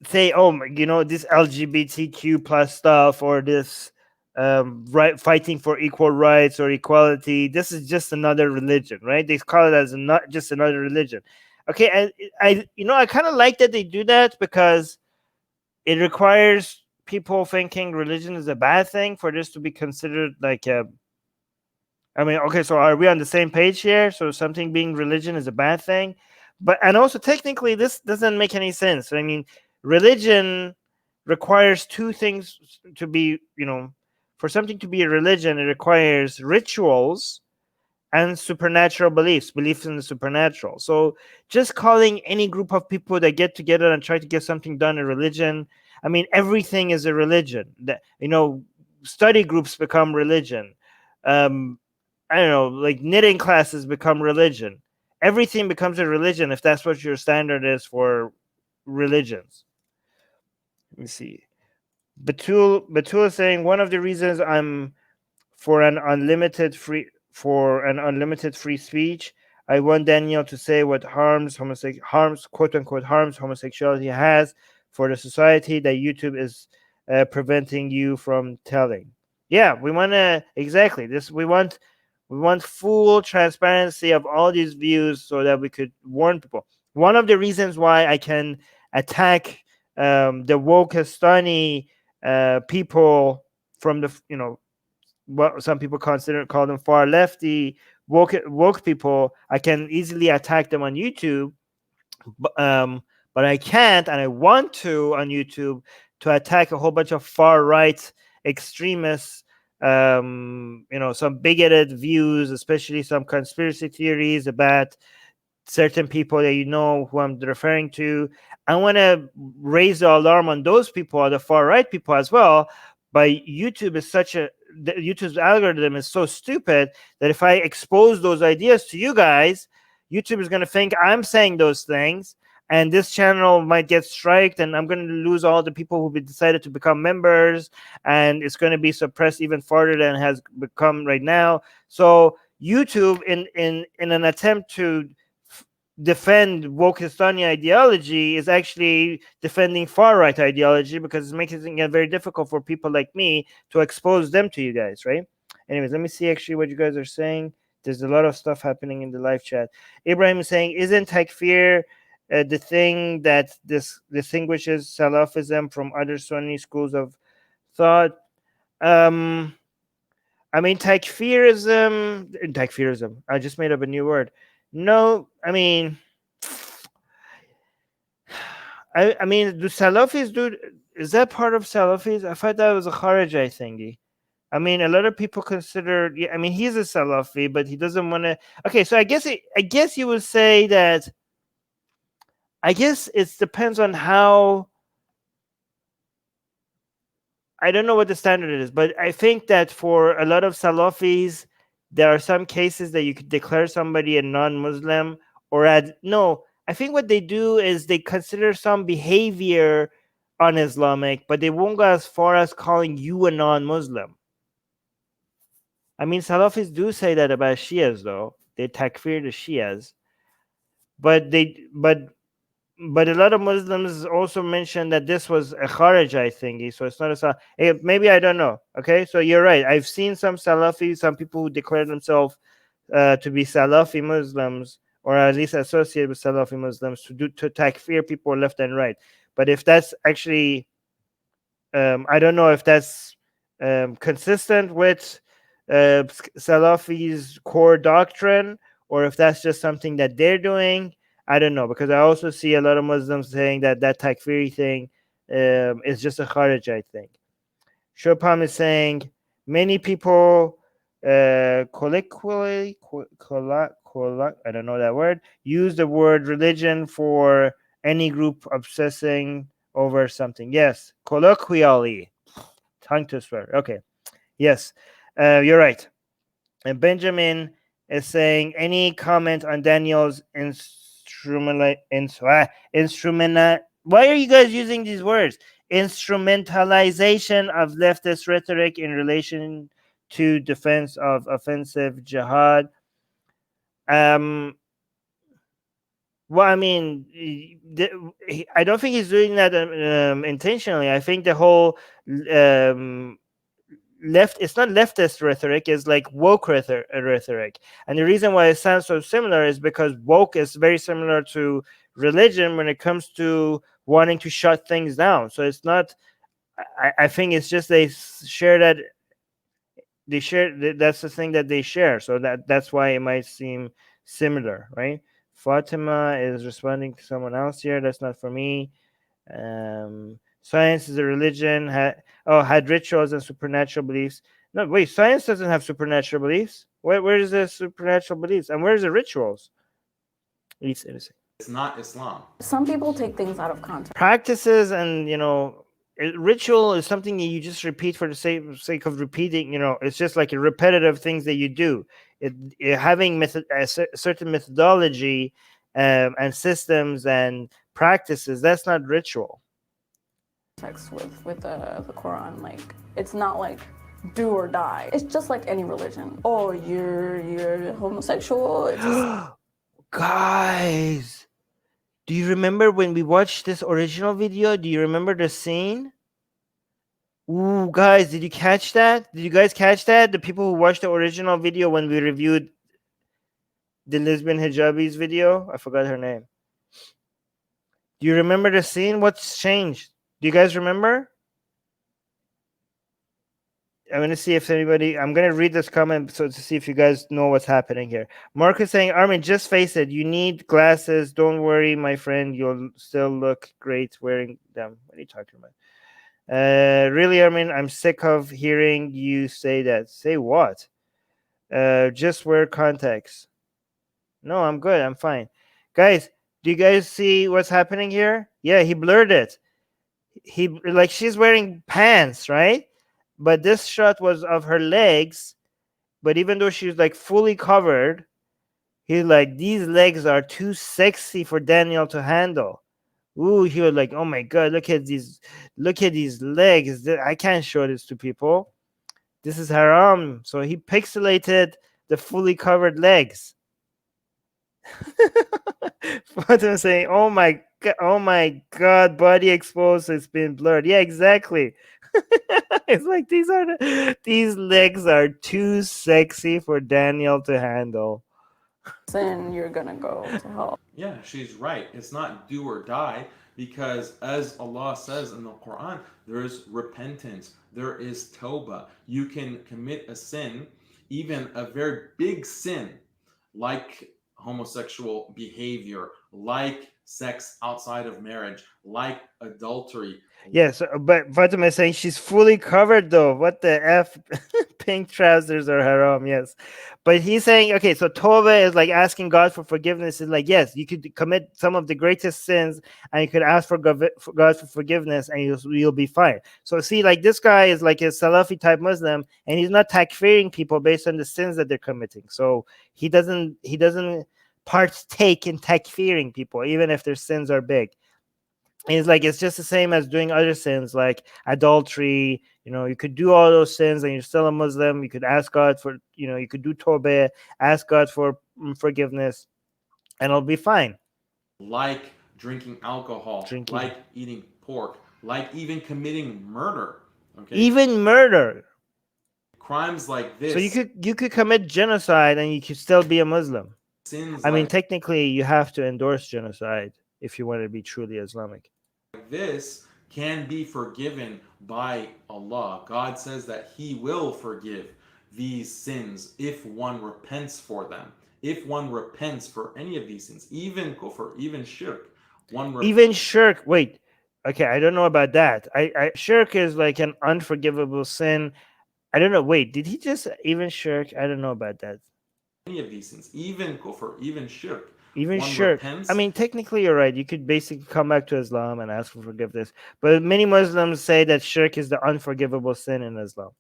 say, oh, this LGBTQ plus stuff, or this right, fighting for equal rights or equality. This is just another religion, right? They call it as not just another religion. Okay, and I kind of like that they do that, because it requires people thinking religion is a bad thing for this to be considered like a. I mean, okay, so are we on the same page here? So something being religion is a bad thing, and also technically this doesn't make any sense. I mean, religion requires two things to be, for something to be a religion, it requires rituals and supernatural beliefs in the supernatural. So just calling any group of people that get together and try to get something done a religion, I mean, everything is a religion. Study groups become religion. I don't know, like knitting classes become religion. Everything becomes a religion if that's what your standard is for religions. Let me see. Batul is saying, one of the reasons I'm for an unlimited free speech. I want Daniel to say what quote unquote harms homosexuality has for the society that YouTube is preventing you from telling. Yeah, we want to exactly this. We want full transparency of all these views so that we could warn people. One of the reasons why I can attack the wokistani people from the what some people call them far lefty woke people, I can easily attack them on YouTube, but I can't, and I want to on YouTube to attack a whole bunch of far right extremists, some bigoted views, especially some conspiracy theories about certain people that who I'm referring to. I want to raise the alarm on those people, the far right people as well. But YouTube is YouTube's algorithm is so stupid that if I expose those ideas to you guys, YouTube is going to think I'm saying those things, and this channel might get striked, and I'm going to lose all the people who decided to become members, and it's going to be suppressed even further than it has become right now. So YouTube, in an attempt to defend wokistani ideology, is actually defending far right ideology, because it's making it very difficult for people like me to expose them to you guys, right? Anyways, let me see actually what you guys are saying. There's a lot of stuff happening in the live chat. Ibrahim is saying, isn't takfir the thing that distinguishes Salafism from other Sunni schools of thought? I mean, takfirism. I just made up a new word. No, I mean, I mean, do Salafis is that part of Salafis? I thought that was a Kharijite thingy. I mean, a lot of people consider. Yeah, I mean, he's a Salafi, but he doesn't want to. Okay, so I guess you would say that. I guess it depends on how. I don't know what the standard is, but I think that for a lot of Salafis, there are some cases that you could declare somebody a non-Muslim, no. I think what they do is they consider some behavior un-Islamic, but they won't go as far as calling you a non-Muslim. I mean, Salafis do say that about Shias, though. They takfir the Shias, but a lot of Muslims also mention that this was a Kharijite thingy, so it's not maybe, I don't know. Okay, so you're right. I've seen some Salafis, some people who declare themselves to be Salafi Muslims, or at least associated with Salafi Muslims, to takfir people left and right. But if that's actually, I don't know if that's consistent with Salafi's core doctrine, or if that's just something that they're doing. I don't know, because I also see a lot of Muslims saying that takfiri thing is just a Kharijite thing. Chopin is saying many people colloquially, I don't know that word, use the word religion for any group obsessing over something. Yes, colloquially. Tongue twister. Okay. Yes, you're right. And Benjamin is saying any comment on Daniel's instrumental. Why are you guys using these words? Instrumentalization of leftist rhetoric in relation to defense of offensive jihad. Well, I mean, I don't think he's doing that intentionally. I think the whole it's not leftist rhetoric, it's like woke rhetoric. And the reason why it sounds so similar is because woke is very similar to religion when it comes to wanting to shut things down. So it's not, I think it's just they share that, that's the thing that they share. So that's why it might seem similar, right? Fatima is responding to someone else here. That's not for me. Science is a religion. Had rituals and supernatural beliefs. No, wait. Science doesn't have supernatural beliefs. Where is the supernatural beliefs and where's the rituals? It's not Islam. Some people take things out of context. Practices and ritual is something that you just repeat for the sake of repeating. It's just like a repetitive things that you do. Having a certain methodology and systems and practices. That's not ritual. With the Quran, like it's not like do or die. It's just like any religion. Oh, you're homosexual. It's just... Guys, do you remember when we watched this original video? Do you remember the scene? Ooh, guys, did you catch that? Did you guys catch that? The people who watched the original video when we reviewed the Lesbian Hijabi's video? I forgot her name. Do you remember the scene? What's changed? Do you guys remember? I'm going to see if anybody... I'm going to read this comment to see if you guys know what's happening here. Mark is saying, Armin, just face it. You need glasses. Don't worry, my friend. You'll still look great wearing them. What are you talking about? Really, Armin, I'm sick of hearing you say that. Say what? Just wear contacts. No, I'm good. I'm fine. Guys, do you guys see what's happening here? Yeah, he blurred it. She's wearing pants, right? But this shot was of her legs. But even though she's like fully covered, he's like, these legs are too sexy for Daniel to handle. Ooh, he was like, oh my god, look at these legs. I can't show this to people. This is haram. So he pixelated the fully covered legs. Fatima saying, oh my god, body exposed, it's been blurred. Yeah, exactly. It's like these legs are too sexy for Daniel to handle. Then you're gonna go to hell. Yeah, she's right. It's not do or die, because as Allah says in the Quran, there is repentance, there is tawbah. You can commit a sin, even a very big sin, like homosexual behavior, like sex outside of marriage, like adultery. Yes, but Fatima is saying she's fully covered though. What the F? Pink trousers are haram, yes. But he's saying, okay, so Tawbah is like asking God for forgiveness. Is like, yes, you could commit some of the greatest sins and you could ask for God for forgiveness and you'll be fine. So see, like this guy is like a Salafi type Muslim and he's not takfiring people based on the sins that they're committing. So he doesn't partake in takfiring people, even if their sins are big. It's like it's just the same as doing other sins like adultery. You could do all those sins and you're still a Muslim. You could ask God for, you could do tawbah, ask God for forgiveness, and it'll be fine. Like drinking alcohol, like eating pork, like even committing murder. Okay. Even murder. Crimes like this. So you could commit genocide and you could still be a Muslim. Sins I mean, technically, you have to endorse genocide if you want to be truly Islamic. This can be forgiven by Allah. God says that He will forgive these sins if one repents for them. If one repents for any of these sins, even kufr, even shirk, even shirk. Wait, okay, I don't know about that. Shirk is like an unforgivable sin. I don't know. Wait, did he just even shirk? I don't know about that. Any of these sins, even kufr, even shirk, Even one shirk. repents. I mean, technically, you're right. You could basically come back to Islam and ask for forgiveness. But many Muslims say that shirk is the unforgivable sin in Islam.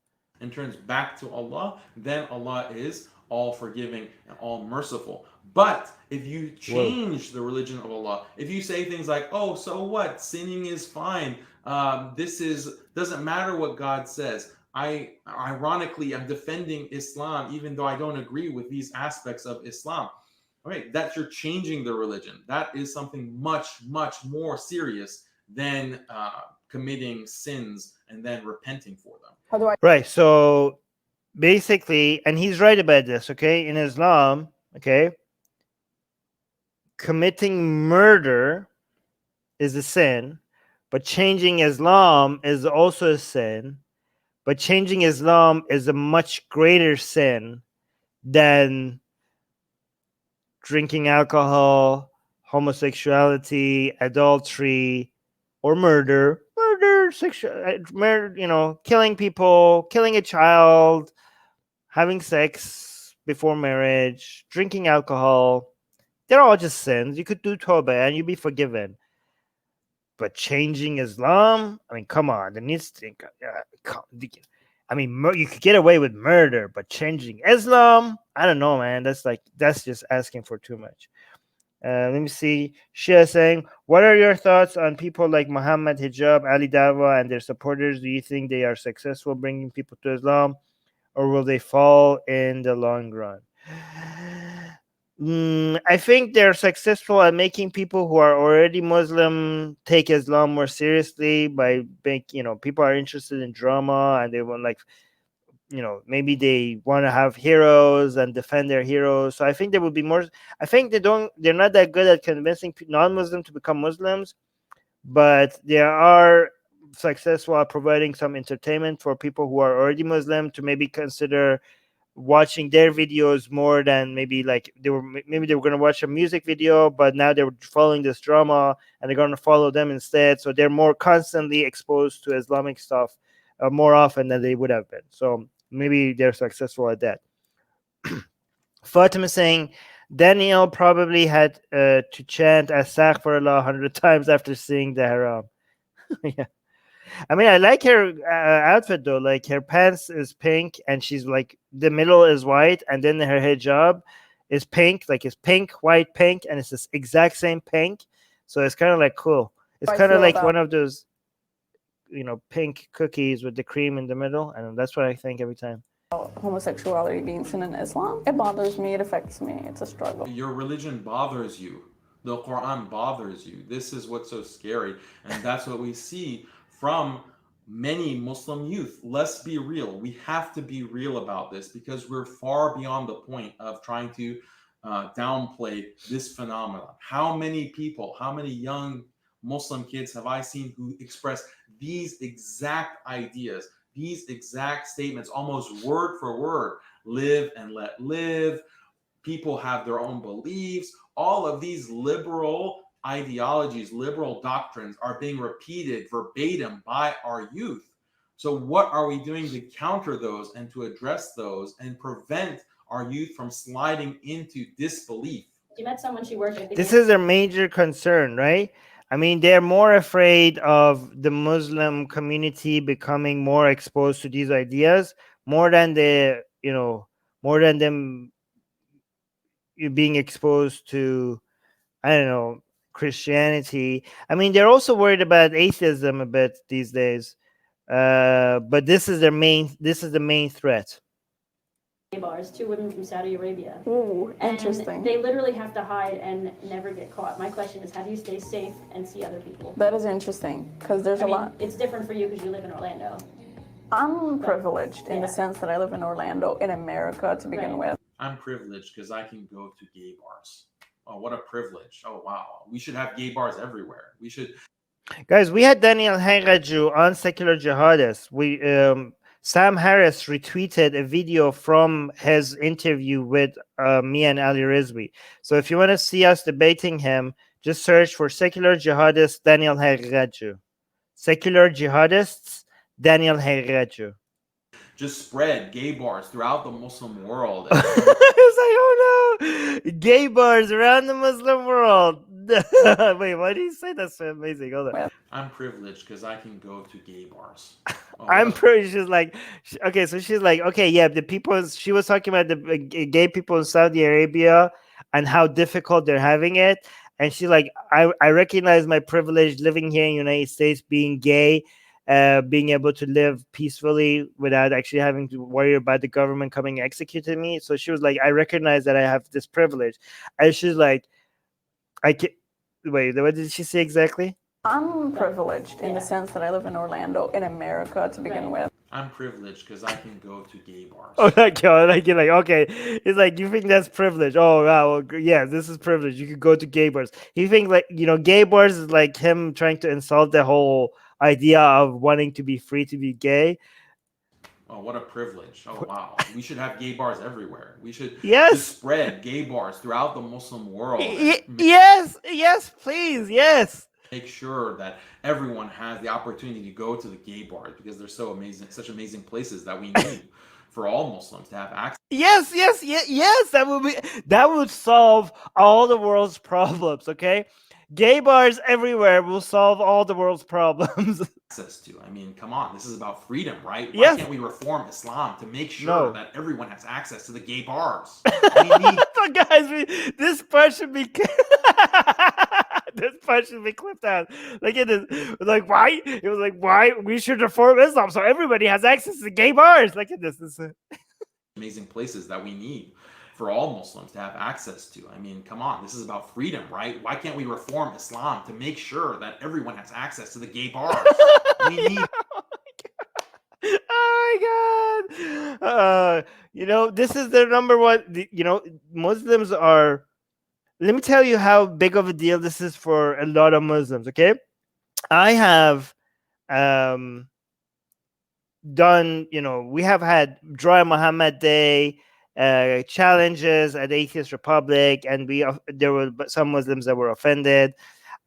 And turns back to Allah, then Allah is all forgiving and all merciful. But if you change the religion of Allah, if you say things like, "Oh, so what? Sinning is fine. Doesn't matter what God says." Ironically, I'm defending Islam even though I don't agree with these aspects of Islam. Okay, that you're changing the religion. That is something much, much more serious than committing sins and then repenting for them. How do I? Right. So basically, and he's right about this, okay? In Islam, okay, committing murder is a sin, but changing Islam is also a sin. But changing Islam is a much greater sin than drinking alcohol, homosexuality, adultery, or murder. Murder, killing people, killing a child, having sex before marriage, drinking alcohol. They're all just sins. You could do tawbah and you'd be forgiven. But changing Islam, I mean, come on. There needs to think. I mean, you could get away with murder, but changing Islam, I don't know, man. That's just asking for too much. Let me see. Shia saying, what are your thoughts on people like Muhammad Hijab, Ali Dawa, and their supporters? Do you think they are successful bringing people to Islam, or will they fall in the long run? I think they're successful at making people who are already Muslim take Islam more seriously by people are interested in drama and they want maybe they want to have heroes and defend their heroes. So I think there would be more. I think they're not that good at convincing non-Muslims to become Muslims, but they are successful at providing some entertainment for people who are already Muslim to maybe consider watching their videos more than maybe they were going to watch a music video, but now they're following this drama and they're going to follow them instead. So they're more constantly exposed to Islamic stuff more often than they would have been. So maybe they're successful at that. Fatima saying Daniel probably had to chant Astaghfirullah 100 times after seeing the haram. Yeah. I mean, I like her outfit though. Like her pants is pink, and she's like the middle is white, and then her hijab is pink. Like it's pink, white, pink, and it's this exact same pink. So it's kind of like cool. It's kind of like one of those, pink cookies with the cream in the middle, and that's what I think every time. Homosexuality being sin in Islam, it bothers me. It affects me. It's a struggle. Your religion bothers you. The Quran bothers you. This is what's so scary, and that's what we see from many Muslim youth. Let's be real. We have to be real about this because we're far beyond the point of trying to downplay this phenomenon. How many people, how many young Muslim kids have I seen who express these exact ideas, these exact statements, almost word for word? Live and let live. People have their own beliefs. All of these liberal ideologies, liberal doctrines are being repeated verbatim by our youth. So what are we doing to counter those and to address those and prevent our youth from sliding into disbelief? You met someone she worked with. This is their major concern, right? I mean, they're more afraid of the Muslim community becoming more exposed to these ideas more than them being exposed to, I don't know, Christianity. I mean, they're also worried about atheism a bit these days. But this is the main threat. Bars, 2 women from Saudi Arabia. Ooh, interesting. And they literally have to hide and never get caught. My question is, how do you stay safe and see other people? That is interesting because there's a lot. It's different for you because you live in Orlando. I'm privileged in the sense that I live in Orlando, in America, to begin with. I'm privileged because I can go to gay bars. Oh, what a privilege. Oh, wow. We should have gay bars everywhere. We should. Guys, we had Daniel Haqiqatjou on Secular Jihadists. Sam Harris retweeted a video from his interview with me and Ali Rizvi. So if you want to see us debating him, just search for Secular Jihadists Daniel Haqiqatjou. Secular Jihadists Daniel Haqiqatjou. Just spread gay bars throughout the Muslim world. It's like, oh no, gay bars around the Muslim world. Wait, why do you say that's so amazing? Hold on. I'm privileged because I can go to gay bars. Oh, I'm pretty. She's like, okay, so she's like, okay, yeah, the people. She was talking about the gay people in Saudi Arabia and how difficult they're having it, and she's like, I recognize my privilege living here in the United States, being gay, being able to live peacefully without actually having to worry about the government coming and executing me. So she was like, I recognize that I have this privilege, and she's like, I can wait. What did she say exactly? I'm privileged in the sense that I live in Orlando, in America, to begin with. I'm privileged because I can go to gay bars. Oh, like you're like, okay, it's like you think that's privilege. Oh wow, well, yeah, this is privilege. You could go to gay bars. You think like gay bars is like him trying to insult the whole idea of wanting to be free to be gay. Oh, what a privilege. Oh, wow. We should have gay bars everywhere. We should Yes. just spread gay bars throughout the Muslim world. Yes, please, yes. Make sure that everyone has the opportunity to go to the gay bars because they're so amazing, such amazing places that we need for all Muslims to have access. Yes. That would solve all the world's problems. Okay, gay bars everywhere will solve all the world's problems. Access to. I mean, come on, this is about freedom, right? Why Yes. can't we reform Islam to make sure No. that everyone has access to the gay bars? We need So guys, this part should be this part should be clipped out. Like it is like why it was like why we should reform Islam so everybody has access to gay bars. Like this is amazing places that we need for all Muslims to have access to. I mean, come on, this is about freedom, right? Why can't we reform Islam to make sure that everyone has access to the gay bars? We need Oh my god. This is their number one. Muslims are. Let me tell you how big of a deal this is for a lot of Muslims. Okay, I have done. We have had Dry Muhammad Day challenges at Atheist Republic, and there were some Muslims that were offended.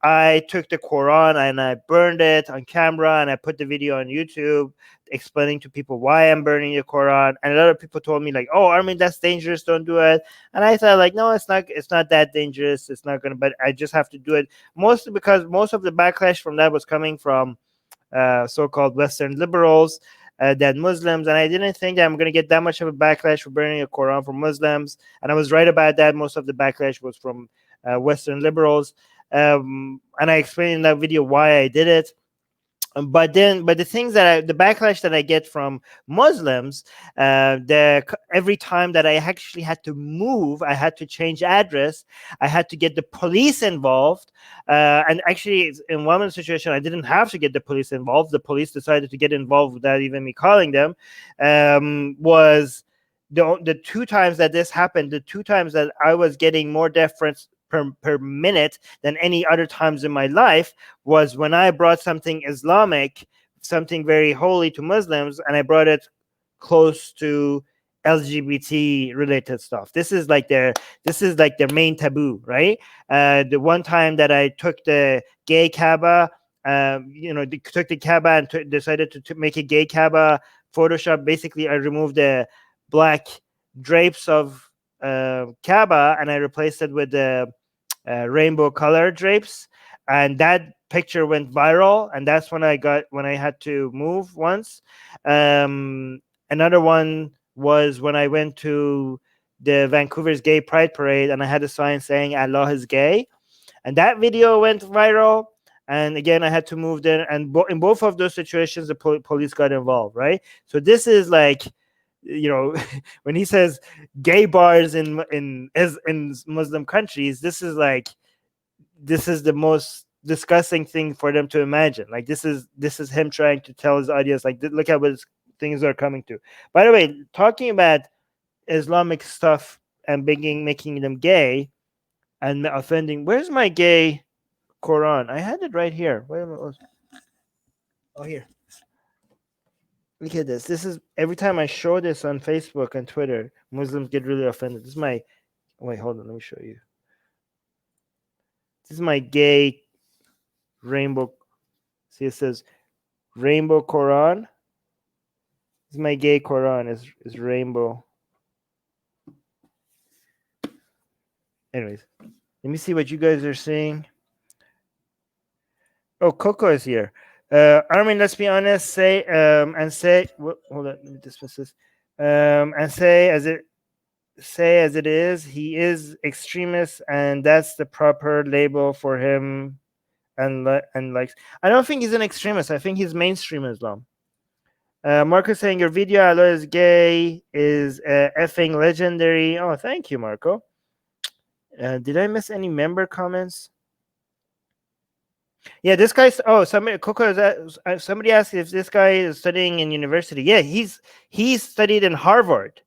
I took the Quran and I burned it on camera, and I put the video on YouTube explaining to people why I'm burning the Quran. And a lot of people told me like, "Oh, Armin, that's dangerous. Don't do it." And I thought like, no, it's not. It's not that dangerous. It's not gonna. But I just have to do it mostly because most of the backlash from that was coming from so-called Western liberals than Muslims, and I didn't think that I'm going to get that much of a backlash for burning a Quran from Muslims. And I was right about that. Most of the backlash was from Western liberals. And I explained in that video why I did it. But the things the backlash that I get from Muslims, every time that I actually had to move, I had to change address, I had to get the police involved. And actually, in one situation, I didn't have to get the police involved. The police decided to get involved without even me calling them. Was the two times that this happened, the two times that I was getting more deference per minute than any other times in my life was when I brought something Islamic, something very holy to Muslims, and I brought it close to LGBT related stuff. This is like their main taboo, right? The one time that I took the gay Kaaba, took the Kaaba and decided to make a gay Kaaba Photoshop. Basically, I removed the black drapes of Kaaba and I replaced it with the rainbow color drapes, and that picture went viral, and that's when I had to move once. Another one was when I went to the Vancouver's Gay Pride Parade and I had a sign saying Allah is gay, and that video went viral. And again, I had to move there, and in both of those situations the police got involved, right? So this is like, when he says gay bars in Muslim countries, this is the most disgusting thing for them to imagine. Like this is him trying to tell his audience, like, look at what things are coming to. By the way, talking about Islamic stuff and making them gay and offending. Where's my gay Quran. I had it right here. Wait a minute. Oh, here. Look at this. This is every time I show this on Facebook and Twitter, Muslims get really offended. This is my wait, hold on, let me show you. This is my gay rainbow. See, it says rainbow Quran. This is my gay Quran. Is rainbow. Anyways, let me see what you guys are seeing. Oh, Coco is here. Armin, let's be honest. Say hold on. Let me dismiss this. And say as it is. He is extremist, and that's the proper label for him. And likes. I don't think he's an extremist. I think he's mainstream Islam. Marco saying your video Allah is gay is effing legendary. Oh, thank you, Marco. Did I miss any member comments? Yeah, this guy's. Oh, somebody asked if this guy is studying in university. Yeah, he's studied in Harvard.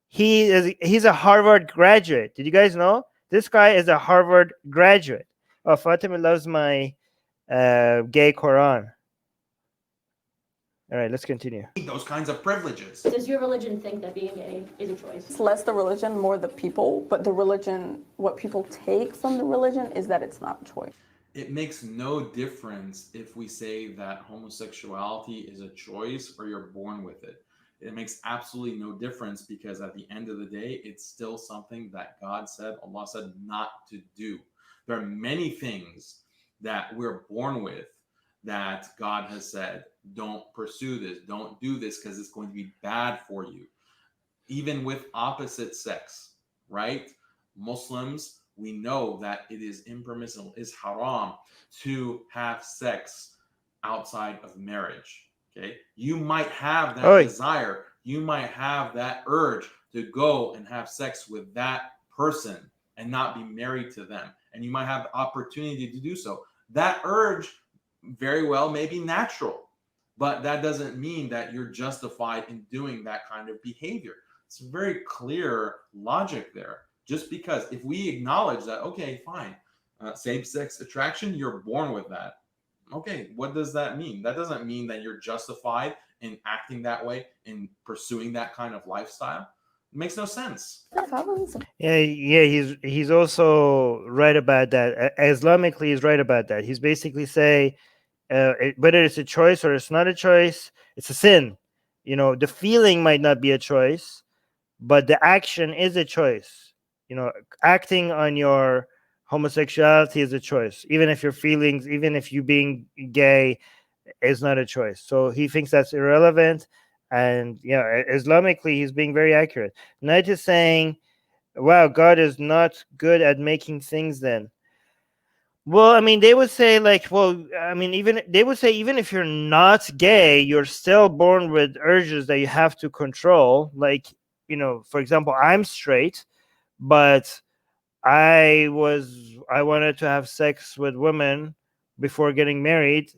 He's a Harvard graduate. Did you guys know this guy is a Harvard graduate? Oh, Fatima loves my gay Quran. All right, let's continue. Those kinds of privileges. Does your religion think that being gay is a choice? It's less the religion, more the people. But the religion, what people take from the religion is that it's not a choice. It makes no difference if we say that homosexuality is a choice or you're born with it. It makes absolutely no difference because at the end of the day, it's still something that God said, Allah said not to do. There are many things that we're born with that God has said, don't pursue this, don't do this because it's going to be bad for you. Even with opposite sex, right? Muslims, we know that it is impermissible, is haram to have sex outside of marriage. Okay, you might have that desire, you might have that urge to go and have sex with that person and not be married to them, and you might have the opportunity to do so. That urge very well may be natural, but that doesn't mean that you're justified in doing that kind of behavior. It's very clear logic there. Just because if we acknowledge that, okay, fine, same-sex attraction, you're born with that. Okay, what does that mean? That doesn't mean that you're justified in acting that way, in pursuing that kind of lifestyle. It makes no sense. Yeah, he's also right about that. Islamically, he's right about that. He's basically say whether it's a choice or it's not a choice, it's a sin. You know, the feeling might not be a choice, but the action is a choice. You know, acting on your homosexuality is a choice. Even if your feelings, even if you being gay is not a choice. So he thinks that's irrelevant. And yeah, Islamically, he's being very accurate. Not just saying, wow, God is not good at making things then. Well, I mean, they would say like, well, I mean, even if you're not gay, you're still born with urges that you have to control. Like, you know, for example, I'm straight, but I wanted to have sex with women before getting married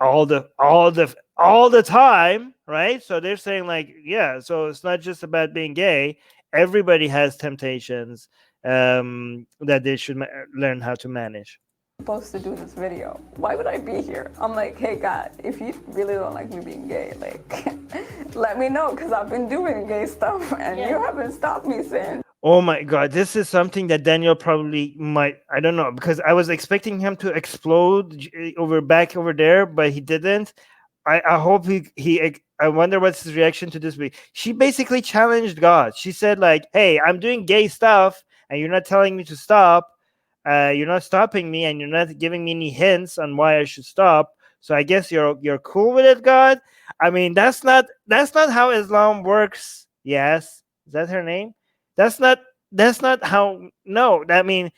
all the time, right? So they're saying like, yeah, so it's not just about being gay. Everybody has temptations that they should learn how to manage. Supposed to do this video. Why would I be here? I'm like, hey God, if you really don't like me being gay, like let me know, because I've been doing gay stuff and you haven't stopped me since. Oh my God, this is something that Daniel probably might, I don't know, because I was expecting him to explode back over there, but he didn't. I hope I wonder what's his reaction to this week. She basically challenged God. She said like, hey, I'm doing gay stuff and you're not telling me to stop. You're not stopping me and you're not giving me any hints on why I should stop. So I guess you're cool with it, God. I mean, that's not how Islam works. Yes. Is that her name? That's not how. No, I mean,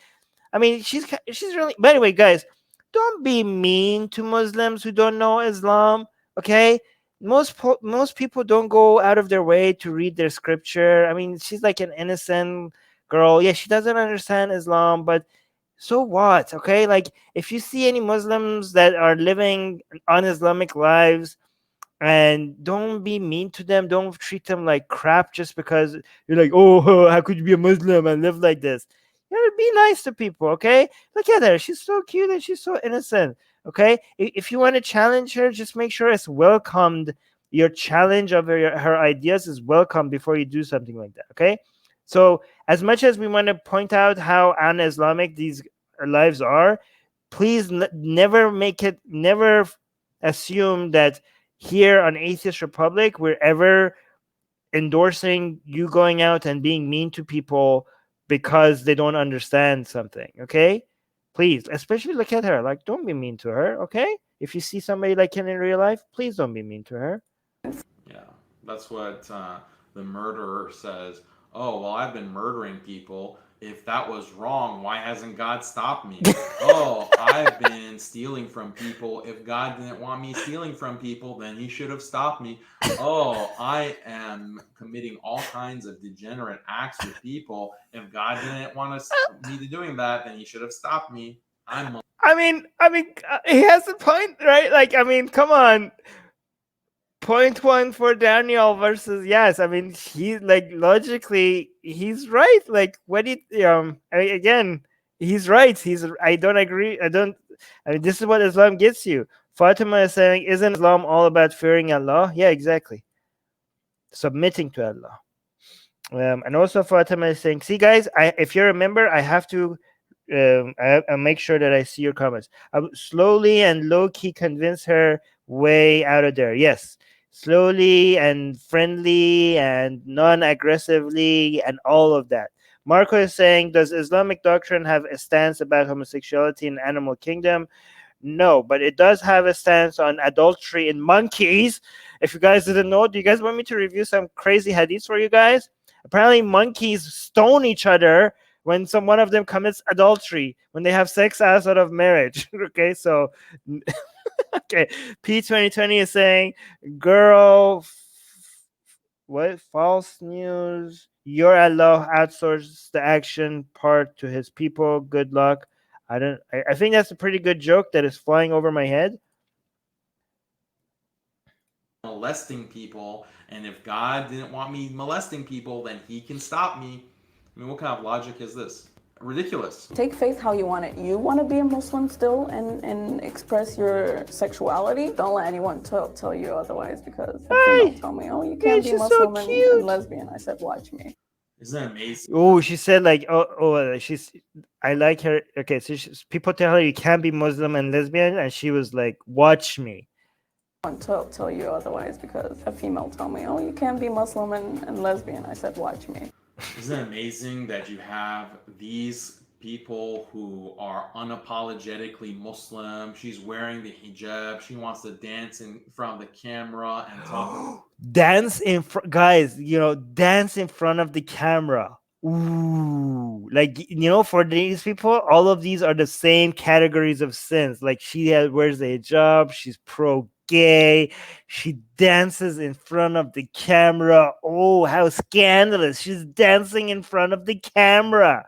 she's really. But anyway, guys, don't be mean to Muslims who don't know Islam. Okay, most people don't go out of their way to read their scripture. I mean, she's like an innocent girl. Yeah, she doesn't understand Islam, but so what? Okay, like if you see any Muslims that are living un-Islamic lives, and don't be mean to them, don't treat them like crap just because you're like, oh, how could you be a Muslim and live like this? You know, be nice to people, okay? Look at her. She's so cute and she's so innocent, okay? If you want to challenge her, just make sure it's welcomed. Your challenge of her ideas is welcome before you do something like that, okay? So, as much as we want to point out how un-Islamic these lives are, please never assume that here on Atheist Republic we're ever endorsing you going out and being mean to people because they don't understand something, okay? Please, especially look at her. Like, don't be mean to her, okay? If you see somebody like her in real life, please don't be mean to her. Yeah, that's what the murderer says. Oh, well, I've been murdering people. If that was wrong, why hasn't God stopped me? Oh, I've been stealing from people. If God didn't want me stealing from people, then he should have stopped me. Oh, I am committing all kinds of degenerate acts with people. If God didn't want me to doing that, then he should have stopped me. I mean, he has a point, right? Like, I mean, come on. Point one for Daniel versus yes. I mean, he like logically he's right. Like, what did I mean, again, he's right. I don't agree. I mean, this is what Islam gets you. Fatima is saying, isn't Islam all about fearing Allah? Yeah, exactly. Submitting to Allah. And also Fatima is saying, see guys, if you remember, I have to I make sure that I see your comments. I would slowly and low key convince her way out of there. Yes, slowly and friendly and non-aggressively and all of that. Marco is saying, does Islamic doctrine have a stance about homosexuality in animal kingdom? No, but it does have a stance on adultery in monkeys. If you guys didn't know, do you guys want me to review some crazy hadiths for you guys? Apparently, monkeys stone each other when one of them commits adultery, when they have sex outside of marriage. Okay, so okay, P2020 is saying, girl, what false news? Your Allah outsourced the action part to his people. Good luck. I think that's a pretty good joke that is flying over my head. Molesting people, and if God didn't want me molesting people, then he can stop me. I mean, what kind of logic is this? Ridiculous. Take faith how you want it. You want to be a Muslim still and express your sexuality. Don't let anyone tell you otherwise, because a female told me, oh, you can't be Muslim and lesbian. I said, watch me. Isn't that amazing? Oh, she said like, I like her. Okay, so people tell her you can't be Muslim and lesbian, and she was like, watch me. Tell you otherwise, because a female told me, oh, you can't be Muslim and lesbian. I said, watch me. Isn't it amazing that you have these people who are unapologetically Muslim? She's wearing the hijab. She wants to dance in front of the camera and talk. Dance in front, guys. Dance in front of the camera. Ooh, like for these people, all of these are the same categories of sins. Like wears the hijab. She's pro-gay. She dances in front of the camera. Oh, how scandalous! She's dancing in front of the camera.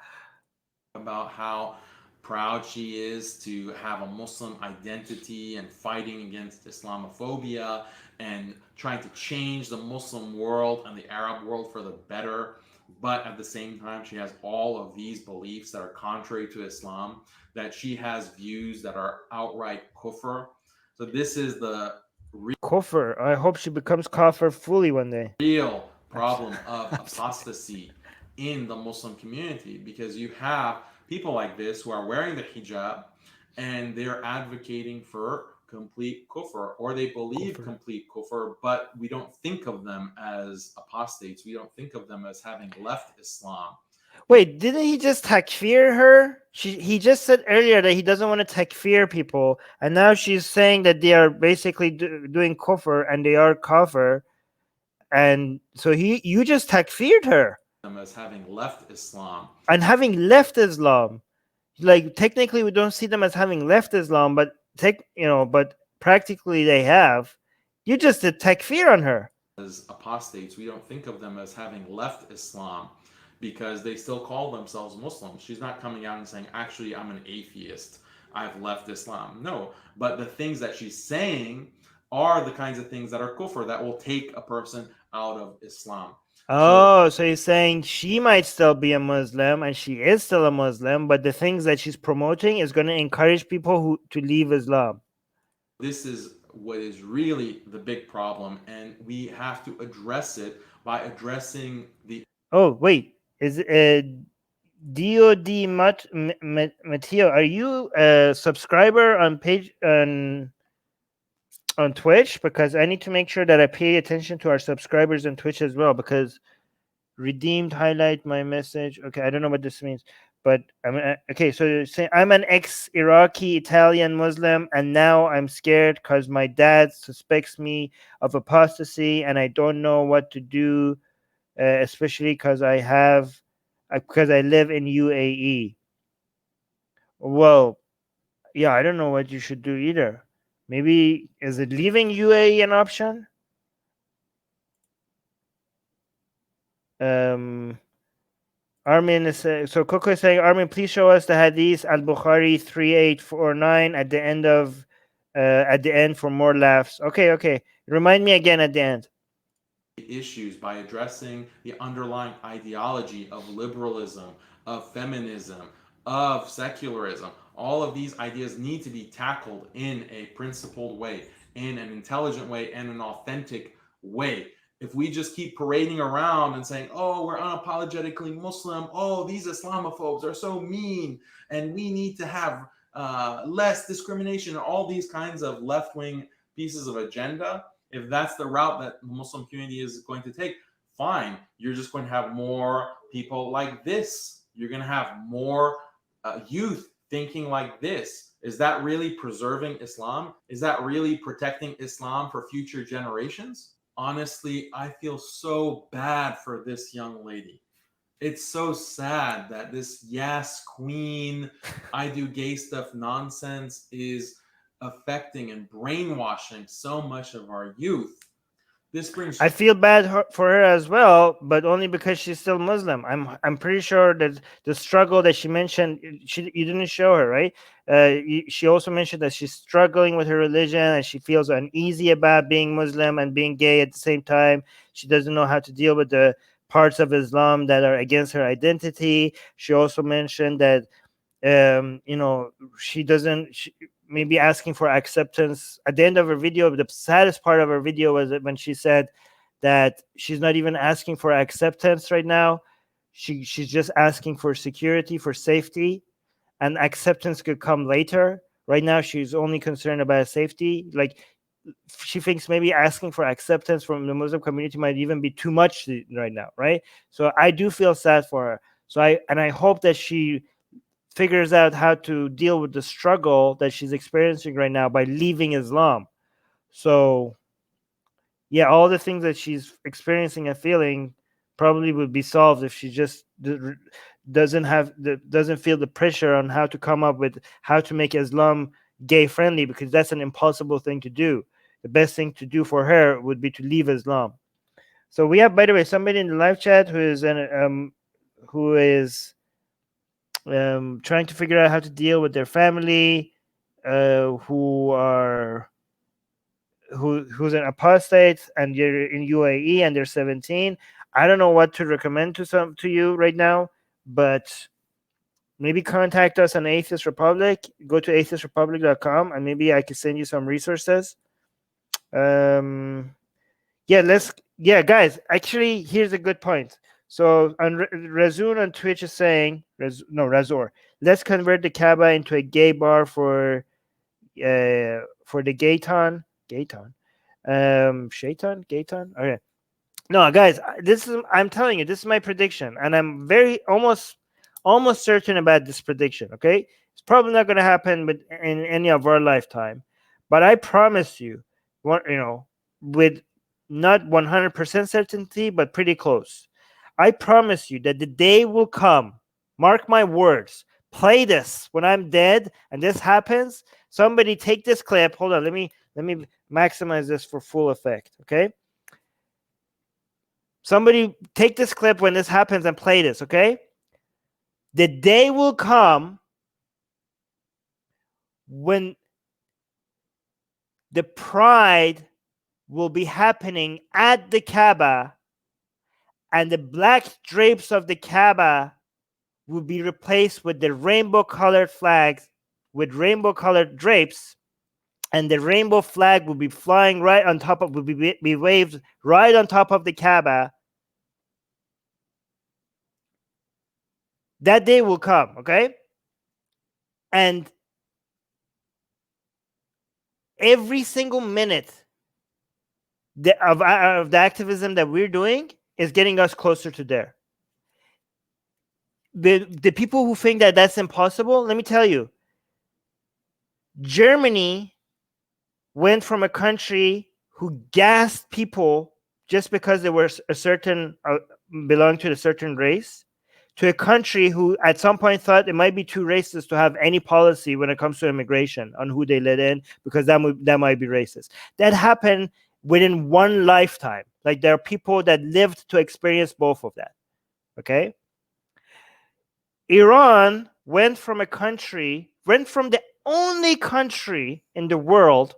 About how proud she is to have a Muslim identity and fighting against Islamophobia and trying to change the Muslim world and the Arab world for the better. But at the same time, she has all of these beliefs that are contrary to Islam, that she has views that are outright kufr. So this is the kufr. I hope she becomes kafir fully one day. Real problem of apostasy in the Muslim community, because you have people like this who are wearing the hijab and they're advocating for complete kufr, or they believe complete kufr, but we don't think of them as apostates. We don't think of them as having left Islam. Wait, didn't he just takfir her? He just said earlier that he doesn't want to takfir people, and now she's saying that they are basically doing kufr and they are kafir, and so you just takfired her. Them as having left Islam. And having left Islam, like technically we don't see them as having left Islam, but but practically they have. You just did takfir on her. As apostates, we don't think of them as having left Islam, because they still call themselves Muslims. She's not coming out and saying, actually, I'm an atheist, I've left Islam. No, but the things that she's saying are the kinds of things that are kufr, that will take a person out of Islam. Oh, so you're saying she might still be a Muslim, and she is still a Muslim, but the things that she's promoting is going to encourage people to leave Islam. This is what is really the big problem, and we have to address it by addressing the. Oh, wait. Is DOD Mateo, are you a subscriber on page on Twitch? Because I need to make sure that I pay attention to our subscribers on Twitch as well, because redeemed highlight my message. Okay, I don't know what this means, but okay, so you're saying I'm an ex-Iraqi Italian Muslim, and now I'm scared because my dad suspects me of apostasy, and I don't know what to do, especially because because I live in UAE. Well, yeah, I don't know what you should do either. Maybe is it leaving UAE an option? Armin is so Coco is saying, Armin, please show us the Hadith al-Bukhari 3849 at the end for more laughs. Okay. Remind me again at the end. Issues by addressing the underlying ideology of liberalism, of feminism, of secularism. All of these ideas need to be tackled in a principled way, in an intelligent way, and an authentic way. If we just keep parading around and saying, oh, we're unapologetically Muslim, oh, these Islamophobes are so mean, and we need to have less discrimination, and all these kinds of left-wing pieces of agenda, if that's the route that the Muslim community is going to take, fine. You're just going to have more people like this. You're going to have more youth thinking like this. Is that really preserving Islam? Is that really protecting Islam for future generations? Honestly, I feel so bad for this young lady. It's so sad that this yes queen, I do gay stuff nonsense is affecting and brainwashing so much of our youth. This brings. I feel bad for her as well, but only because she's still Muslim. I'm pretty sure that the struggle that she mentioned, you didn't show her, right? She also mentioned that she's struggling with her religion and she feels uneasy about being Muslim and being gay at the same time. She doesn't know how to deal with the parts of Islam that are against her identity. She also mentioned that she doesn't. Maybe asking for acceptance at the end of her video. The saddest part of her video was when she said that she's not even asking for acceptance right now. She's just asking for security, for safety, and acceptance could come later. Right now, she's only concerned about safety. Like, she thinks maybe asking for acceptance from the Muslim community might even be too much right now, right? So I do feel sad for her. So I hope that she figures out how to deal with the struggle that she's experiencing right now by leaving Islam. So, yeah, all the things that she's experiencing and feeling probably would be solved if she just doesn't feel the pressure on how to come up with how to make Islam gay friendly, because that's an impossible thing to do. The best thing to do for her would be to leave Islam. So we have, by the way, somebody in the live chat who is trying to figure out how to deal with their family, who's an apostate, and you're in UAE and they're 17. I don't know what to recommend to you right now, but maybe contact us on Atheist Republic. Go to atheistrepublic.com and maybe I can send you some resources. Guys, actually, here's a good point. So Razun on Twitch is saying, Razor, let's convert the Kaaba into a gay bar for the Gayton. Shaitan? Gayton? Okay. No, guys, I'm telling you, this is my prediction, and I'm very almost certain about this prediction, okay? It's probably not going to happen in any of our lifetime, but I promise you, with not 100% certainty, but pretty close. I promise you that the day will come, mark my words, play this when I'm dead and this happens. Somebody take this clip. Hold on, let me maximize this for full effect, okay? Somebody take this clip when this happens and play this, okay? The day will come when the pride will be happening at the Kaaba and the black drapes of the Kaaba will be replaced with the rainbow-colored flags with rainbow-colored drapes, and the rainbow flag will be flying right on top of, will be waved right on top of the Kaaba. That day will come, okay? And every single minute of the activism that we're doing is getting us closer to there. The people who think that that's impossible, let me tell you, Germany went from a country who gassed people just because they were a certain belonged to a certain race, to a country who at some point thought it might be too racist to have any policy when it comes to immigration on who they let in, because that might be racist. That happened within one lifetime. Like, there are people that lived to experience both of that. Okay? Iran went from the only country in the world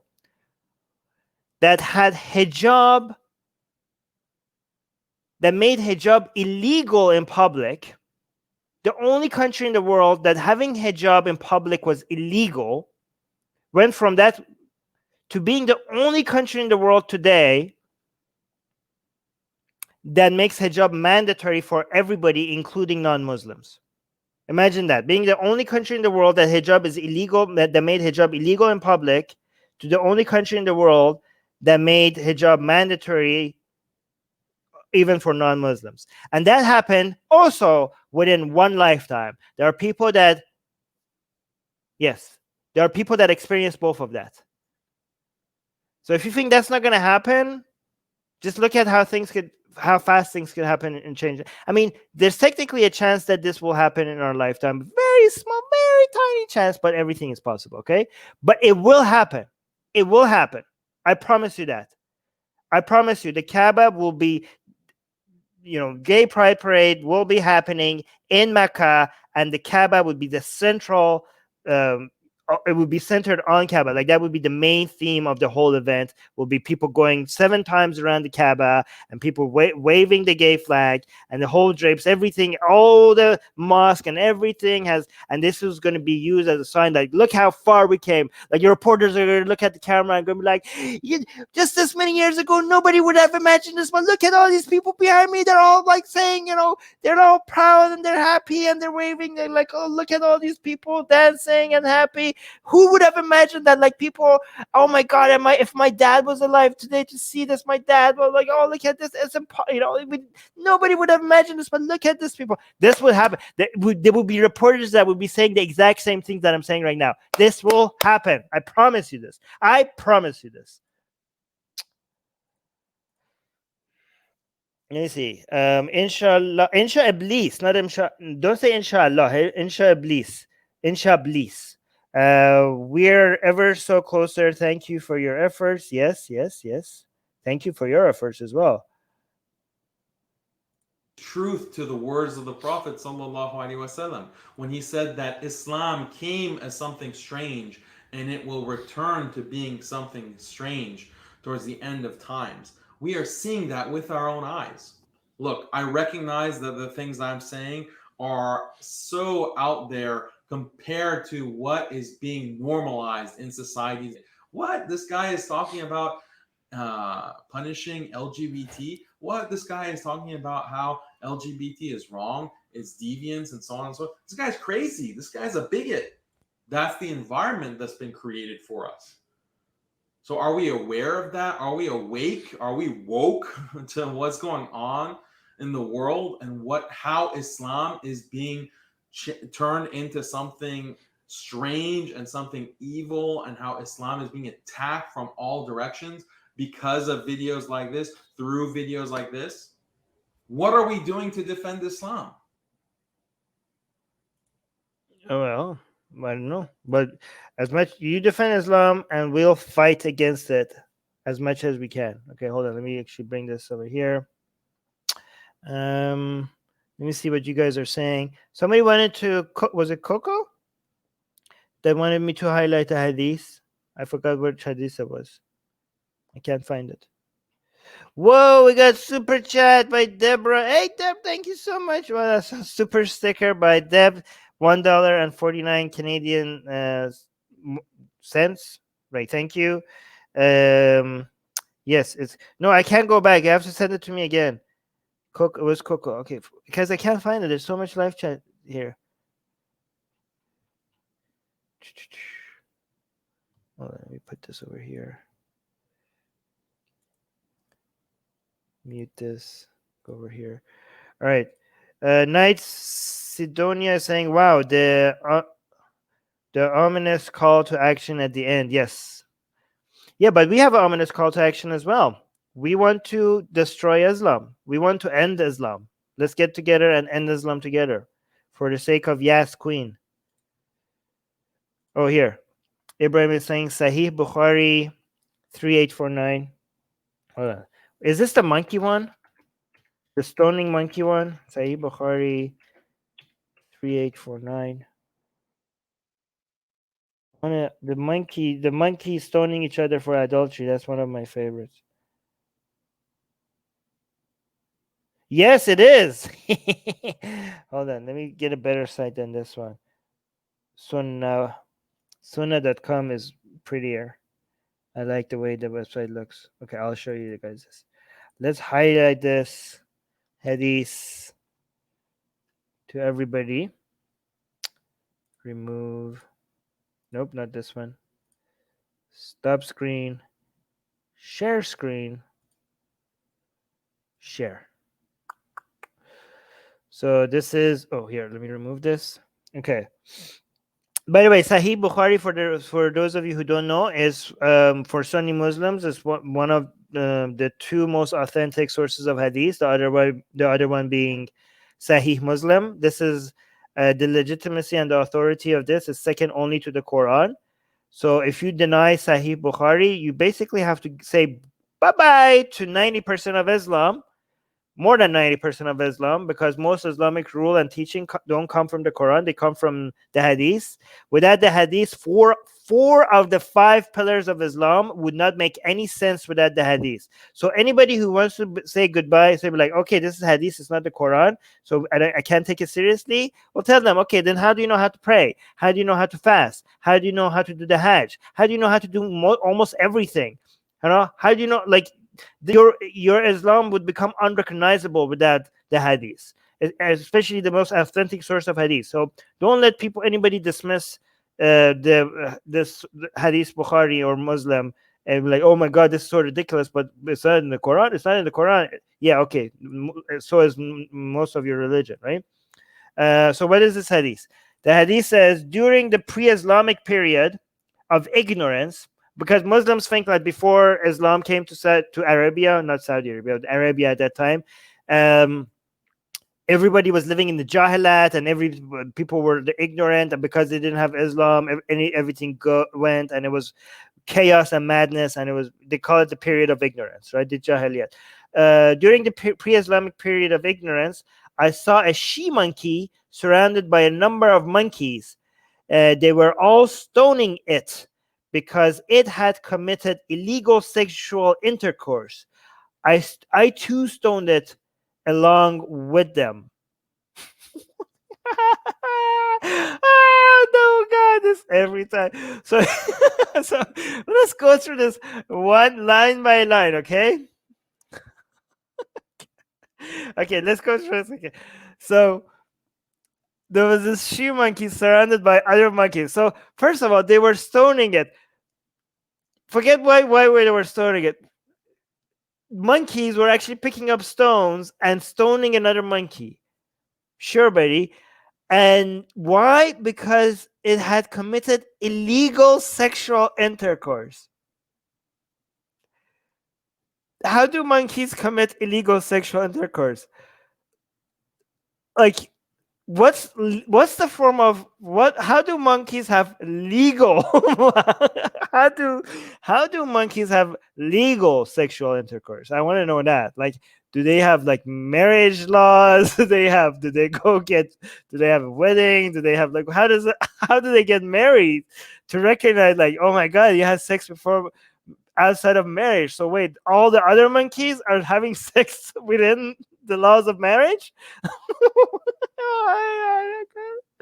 that had hijab, that made hijab illegal in public. The only country in the world that having hijab in public was illegal, went from that to being the only country in the world today that makes hijab mandatory for everybody, including non-Muslims. Imagine that, being the only country in the world that hijab is illegal, that made hijab illegal in public, to the only country in the world that made hijab mandatory even for non-Muslims. And that happened also within one lifetime. There are people that, yes, there are people that experience both of that. So if you think that's not going to happen, just look at how fast things can happen and change. I mean, there's technically a chance that this will happen in our lifetime. Very small, very tiny chance, but everything is possible, okay? But it will happen. It will happen. I promise you that. I promise you, the Kaaba will be, gay pride parade will be happening in Mecca, and the Kaaba would be the central, it would be centered on Kaaba. Like, that would be the main theme of the whole event, will be people going 7 times around the Kaaba and people waving the gay flag and the whole drapes, everything, all the mosque and everything has, and this is going to be used as a sign, like, look how far we came. Like, your reporters are going to look at the camera and going to be like, just this many years ago, nobody would have imagined this, but look at all these people behind me. They're all like saying, they're all proud and they're happy and they're waving. They're like, oh, look at all these people dancing and happy. Who would have imagined that? Like, people, oh my God, if my dad was alive today to see this, my dad was like, oh, look at this. It's nobody would have imagined this, but look at this, people. This would happen. There would be reporters that would be saying the exact same things that I'm saying right now. This will happen. I promise you this. I promise you this. Let me see. Inshallah, insha iblis, not insha. Don't say inshallah. Insha iblis. Insha iblis. We're ever so closer. Thank you for your efforts. Yes. Thank you for your efforts as well. Truth to the words of the Prophet sallallahu alaihi wasallam when he said that Islam came as something strange and it will return to being something strange towards the end of times. We are seeing that with our own eyes. Look, I recognize that the things I'm saying are so out there compared to what is being normalized in society. What this guy is talking about punishing LGBT. What this guy is talking about how LGBT is wrong, is deviance, and so on and so on. This guy's crazy. This guy's a bigot. That's the environment that's been created for us. So are we aware of that? Are we awake? Are we woke to what's going on in the world and how Islam is being turned into something strange and something evil, and how Islam is being attacked from all directions because of videos like this, through videos like this? What are we doing to defend Islam? Well, I don't know. But as much you defend Islam, and we'll fight against it as much as we can. Okay, hold on. Let me actually bring this over here. Let me see what you guys are saying. Somebody wanted to, was it Coco? That wanted me to highlight a hadith. I forgot which hadith it was. I can't find it. Whoa, we got super chat by Deborah. Hey, Deb, thank you so much. Well, that's a super sticker by Deb. $1.49 Canadian cents. Right, thank you. Yes, it's no, I can't go back. You have to send it to me again. Coco, it was Coco. Okay, because I can't find it. There's so much live chat here. Hold on, let me put this over here. Mute this. Go over here. All right. Knight Sidonia is saying, "Wow, the ominous call to action at the end." Yes. Yeah, but we have an ominous call to action as well. We want to destroy Islam. We want to end Islam. Let's get together and end Islam together, for the sake of Yas Queen. Oh, here. Ibrahim is saying Sahih Bukhari 3849. Hold on. Is this the monkey one? The stoning monkey one? Sahih Bukhari 3849. The monkey stoning each other for adultery. That's one of my favorites. Yes, it is. Hold on. Let me get a better site than this one. Sunnah.com is prettier. I like the way the website looks. Okay, I'll show you guys this. Let's highlight this Hadith to everybody. Remove. Nope, not this one. Stop screen. Share screen. Share. So this is, oh, here, let me remove this. Okay. By the way, Sahih Bukhari, for those of you who don't know, is for Sunni Muslims, is one of the two most authentic sources of hadith. The other one being Sahih Muslim. This is the legitimacy and the authority of this is second only to the Quran. So if you deny Sahih Bukhari, you basically have to say bye-bye to 90% of Islam. More than 90% of Islam, because most Islamic rule and teaching don't come from the Quran, they come from the Hadith. Without the Hadith, four of the 5 pillars of Islam would not make any sense without the Hadith. So anybody who wants to say goodbye, say like, okay, this is Hadith, it's not the Quran, so I can't take it seriously. Well, tell them, okay, then how do you know how to pray? How do you know how to fast? How do you know how to do the Hajj? How do you know how to do almost everything? You know, how do you know, like, your Islam would become unrecognizable without the Hadith, especially the most authentic source of Hadith. So don't let anybody dismiss this Hadith Bukhari or Muslim and be like, oh my God, this is so ridiculous, but it's not in the Quran. It's not in the Quran. Yeah, okay. So is most of your religion, right? So what is this Hadith? The Hadith says, during the pre-Islamic period of ignorance, because Muslims think that before Islam came to Arabia, not Saudi Arabia, but Arabia at that time, everybody was living in the Jahilat, and people were ignorant, and because they didn't have Islam, everything went, and it was chaos and madness, and they call it the period of ignorance, right? The Jahiliyat. During the pre-Islamic period of ignorance, I saw a she monkey surrounded by a number of monkeys. They were all stoning it because it had committed illegal sexual intercourse. I too stoned it along with them. No, God, this every time. So, so let's go through this one line by line, okay? Okay, let's go through this. Okay. So there was this she monkey surrounded by other monkeys. So first of all, they were stoning it. Forget why they were stoning it. Monkeys were actually picking up stones and stoning another monkey. Sure, buddy. And why? Because it had committed illegal sexual intercourse. How do monkeys commit illegal sexual intercourse? Like, what's the form of what? How do monkeys have legal? how do monkeys have legal sexual intercourse? I want to know that. Like, do they have like marriage laws? Do they have a wedding? Do they have like how do they get married to recognize like, oh my God, you had sex before? outside of marriage. So wait, all the other monkeys are having sex within the laws of marriage?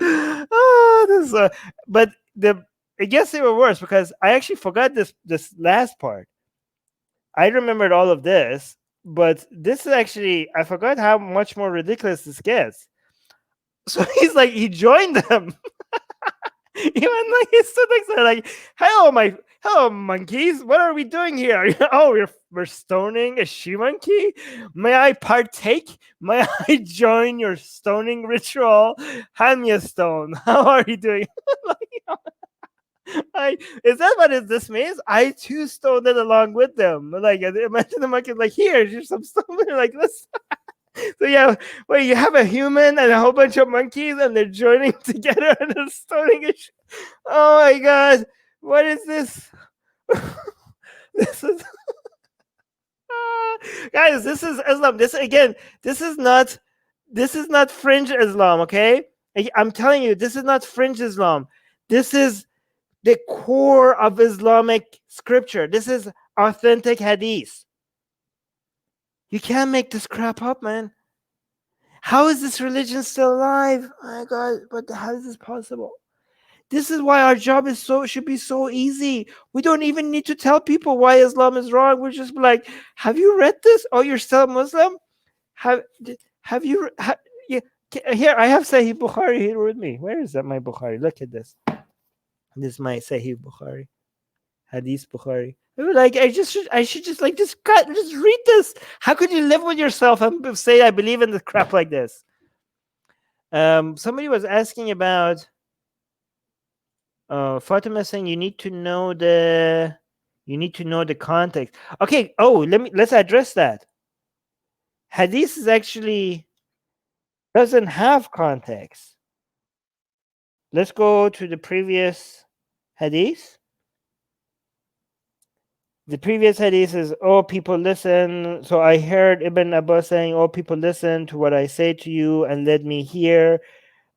Oh, this, but it gets even worse because I actually forgot this last part. I remembered all of this, but this is actually, I forgot how much more ridiculous this gets. So he's like, he joined them. Even like he stood next to her, like, hello monkeys, what are we doing here? Oh, we're stoning a she monkey. May I partake? May I join your stoning ritual? Hand me a stone. How are you doing? Is that what this means? I too stoned it along with them. Like, imagine the monkey's like, here's some stone. Like this. So yeah, wait, you have a human and a whole bunch of monkeys, and they're joining together and they're stoning it. Oh my god, what is this? This is guys, this is Islam. This is not fringe Islam, okay? I'm telling you, this is not fringe Islam. This is the core of Islamic scripture. This is authentic Hadith. You can't make this crap up, man. How is this religion still alive? Oh my God, but how is this possible? This is why our job should be so easy. We don't even need to tell people why Islam is wrong. We're just like, have you read this? Oh, you're still Muslim? Have you? Yeah, here, I have Sahih Bukhari here with me. Where is that? My Bukhari. Look at this. This is my Sahih Bukhari. Hadith Bukhari. Like, I should just read this. How could you live with yourself and say I believe in this crap like this? Somebody was asking about Fatima saying you need to know the context. Okay. Oh, let's address that. Hadith is actually doesn't have context. Let's go to the previous Hadith. The previous hadith is, oh, people listen. So I heard Ibn Abbas saying, oh, people listen to what I say to you and let me hear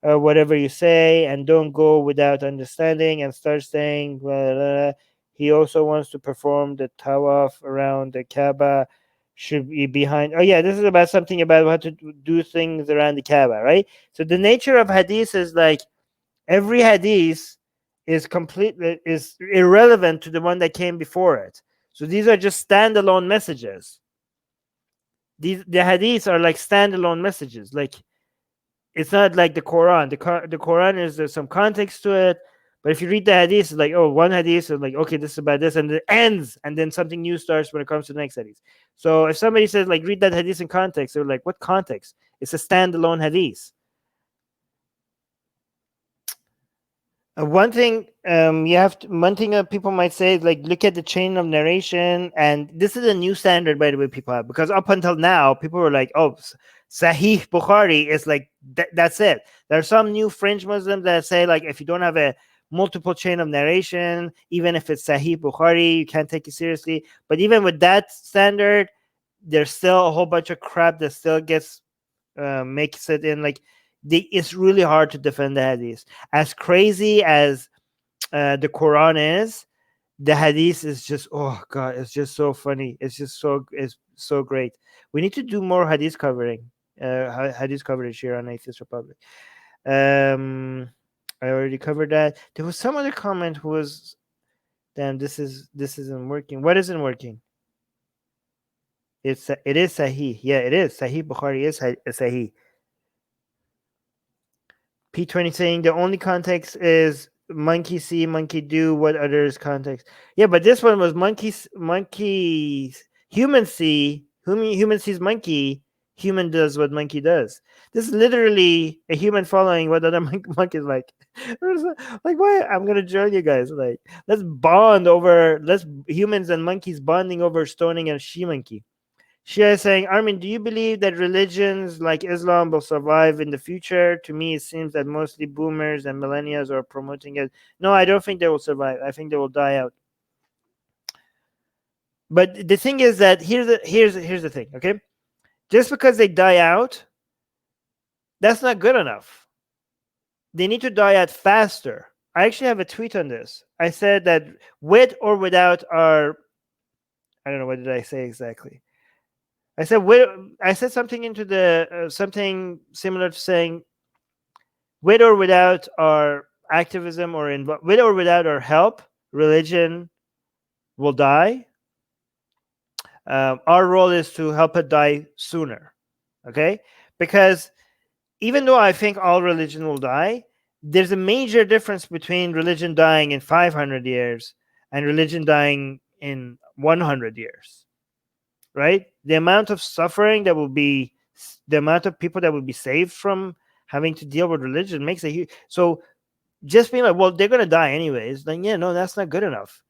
whatever you say and don't go without understanding and start saying, blah, blah, blah. He also wants to perform the tawaf around the Kaaba, should be behind. Oh, yeah, this is about something about how to do things around the Kaaba, right? So the nature of hadith is like every hadith is irrelevant to the one that came before it. So these are just standalone messages. The hadiths are like standalone messages. Like, it's not like the Quran. The Quran there's some context to it, but if you read the hadith, it's like, oh, one hadith is like, okay, this is about this, and it ends, and then something new starts when it comes to the next hadith. So if somebody says like, read that hadith in context, they're like, what context? It's a standalone hadith. One thing people might say is like, look at the chain of narration, and this is a new standard, by the way, people have, because up until now people were like, oh, Sahih Bukhari is like that's it. There are some new fringe Muslims that say like, if you don't have a multiple chain of narration, even if it's Sahih Bukhari, you can't take it seriously. But even with that standard, there's still a whole bunch of crap that still gets makes it in. Like, it's really hard to defend the hadith. As crazy as the Quran is, the hadith is just, oh god, it's just so funny. It's so great. We need to do more hadith coverage here on Atheist Republic. I already covered that. There was some other comment who was, damn, this isn't working. What isn't working? It is Sahih. Yeah, it is Sahih. Bukhari is Sahih. P20 saying the only context is monkey see, monkey do. What others context? Yeah, but this one was human see, human sees monkey, human does what monkey does. This is literally a human following what other monkeys like. Like, why? I'm gonna join you guys. Like, let's humans and monkeys bonding over stoning a she monkey. Shia is saying, Armin, do you believe that religions like Islam will survive in the future? To me, it seems that mostly boomers and millennials are promoting it. No, I don't think they will survive. I think they will die out. But the thing is that here's the thing, okay? Just because they die out, that's not good enough. They need to die out faster. I actually have a tweet on this. I said that with or without our I don't know, what did I say exactly? I said something into the something similar to saying, with or without our activism or with or without our help, religion will die. Our role is to help it die sooner. Okay, because even though I think all religion will die, there's a major difference between religion dying in 500 years and religion dying in 100 years, right? The amount of suffering that will be, the amount of people that will be saved from having to deal with religion makes a huge. So just being like, well, they're going to die anyways, then yeah, no, that's not good enough.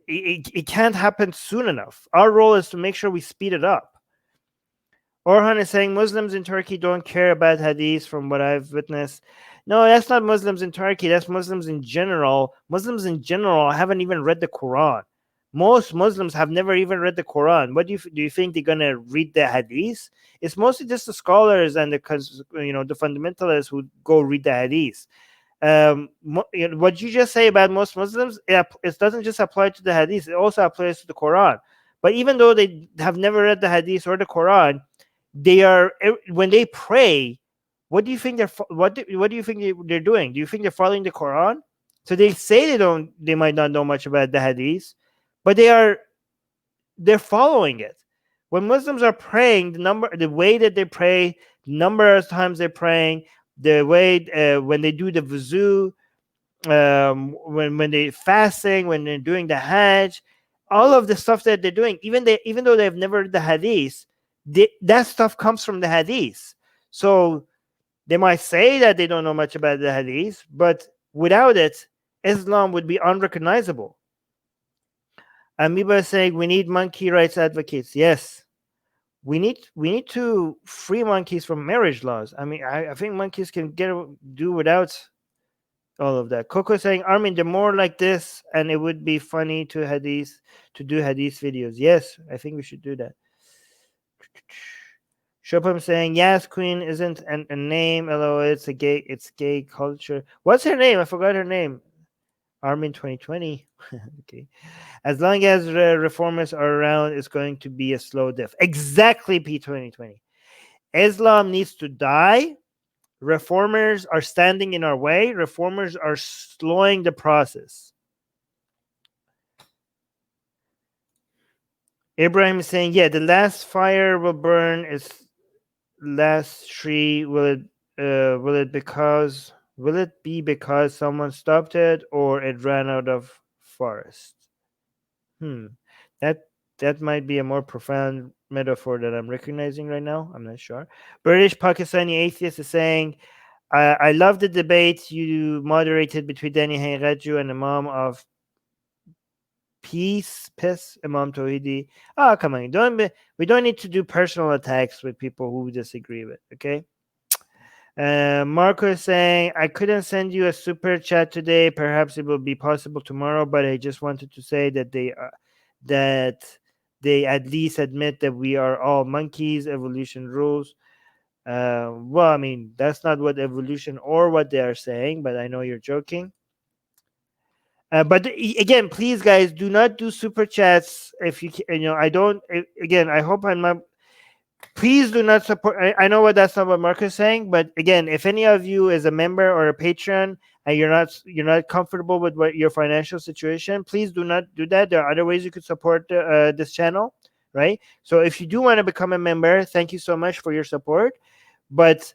It can't happen soon enough. Our role is to make sure we speed it up. Orhan is saying Muslims in Turkey don't care about Hadith from what I've witnessed. No, that's not Muslims in Turkey. That's Muslims in general. Muslims in general haven't even read the Quran. Most Muslims have never even read the Quran. What do you think they're gonna read the Hadith? It's mostly just the scholars and the fundamentalists who go read the Hadith. What you just say about most Muslims, it doesn't just apply to the Hadith. It also applies to the Quran. But even though they have never read the Hadith or the Quran, they are, when they pray, what do you think what do you think they're doing? Do you think they're following the Quran? So they say they might not know much about the Hadith, but they're following it. When Muslims are praying, the way that they pray, number of times they're praying, the way when they do the wuzu, when they fasting, when they're doing the Hajj, all of the stuff that they're doing, even though they've never read the Hadith, that stuff comes from the Hadith. So they might say that they don't know much about the Hadith, but without it, Islam would be unrecognizable. Amoeba is saying we need monkey rights advocates. Yes, we need to free monkeys from marriage laws. I mean, I think monkeys can do without all of that. Coco saying, Armin, they're more like this, and it would be funny to do Hadith videos. Yes, I think we should do that. Shopam saying, yes, Queen isn't a name, although it's gay culture. What's her name? I forgot her name. Armin 2020. Okay. As long as reformers are around, it's going to be a slow death. Exactly, P2020. Islam needs to die. Reformers are standing in our way. Reformers are slowing the process. Ibrahim is saying, yeah, the last fire will burn its last tree. Will it be because someone stopped it or it ran out of forest? That might be a more profound metaphor that I'm recognizing right now. I'm not sure. British Pakistani Atheist is saying, I love the debate you moderated between Danny Haqiqatjou and Imam of Peace, Imam Tawhidi. Oh, come on. We don't need to do personal attacks with people who disagree with, okay? Marco is saying, I couldn't send you a super chat today. Perhaps it will be possible tomorrow, but I just wanted to say that they at least admit that we are all monkeys. Evolution rules. Well, I mean, that's not what evolution or what they are saying, but I know you're joking. But again, please, guys, do not do super chats if you I don't. Again, I hope I'm not. Please do not support. I know that's not what Mark is saying, but again, if any of you is a member or a patron and you're not comfortable with your financial situation, please do not do that. There are other ways you could support this channel, right? So if you do want to become a member, thank you so much for your support, but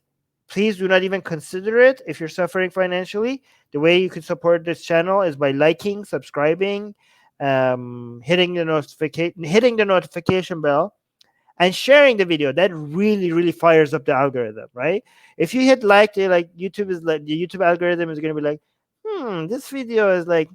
please do not even consider it if you're suffering financially. The way you can support this channel is by liking, subscribing, hitting the notification bell, and sharing the video. That really, really fires up the algorithm, right? If you hit YouTube is like, the YouTube algorithm is going to be like, this video is like,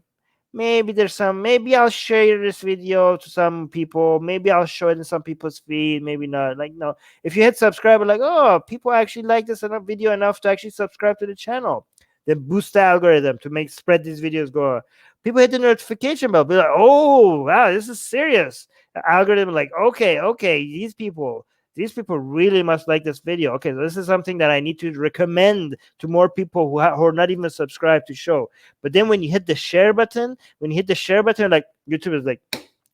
maybe I'll share this video to some people. Maybe I'll show it in some people's feed. Maybe not. Like, no. If you hit subscribe, like, oh, people actually like this video enough to actually subscribe to the channel. Then boost the algorithm to spread these videos go. People hit the notification bell. Be like, oh, wow, this is serious. The algorithm like, okay, these people really must like this video. Okay, so this is something that I need to recommend to more people who are not even subscribed to show. But then when you hit the share button, like YouTube is like,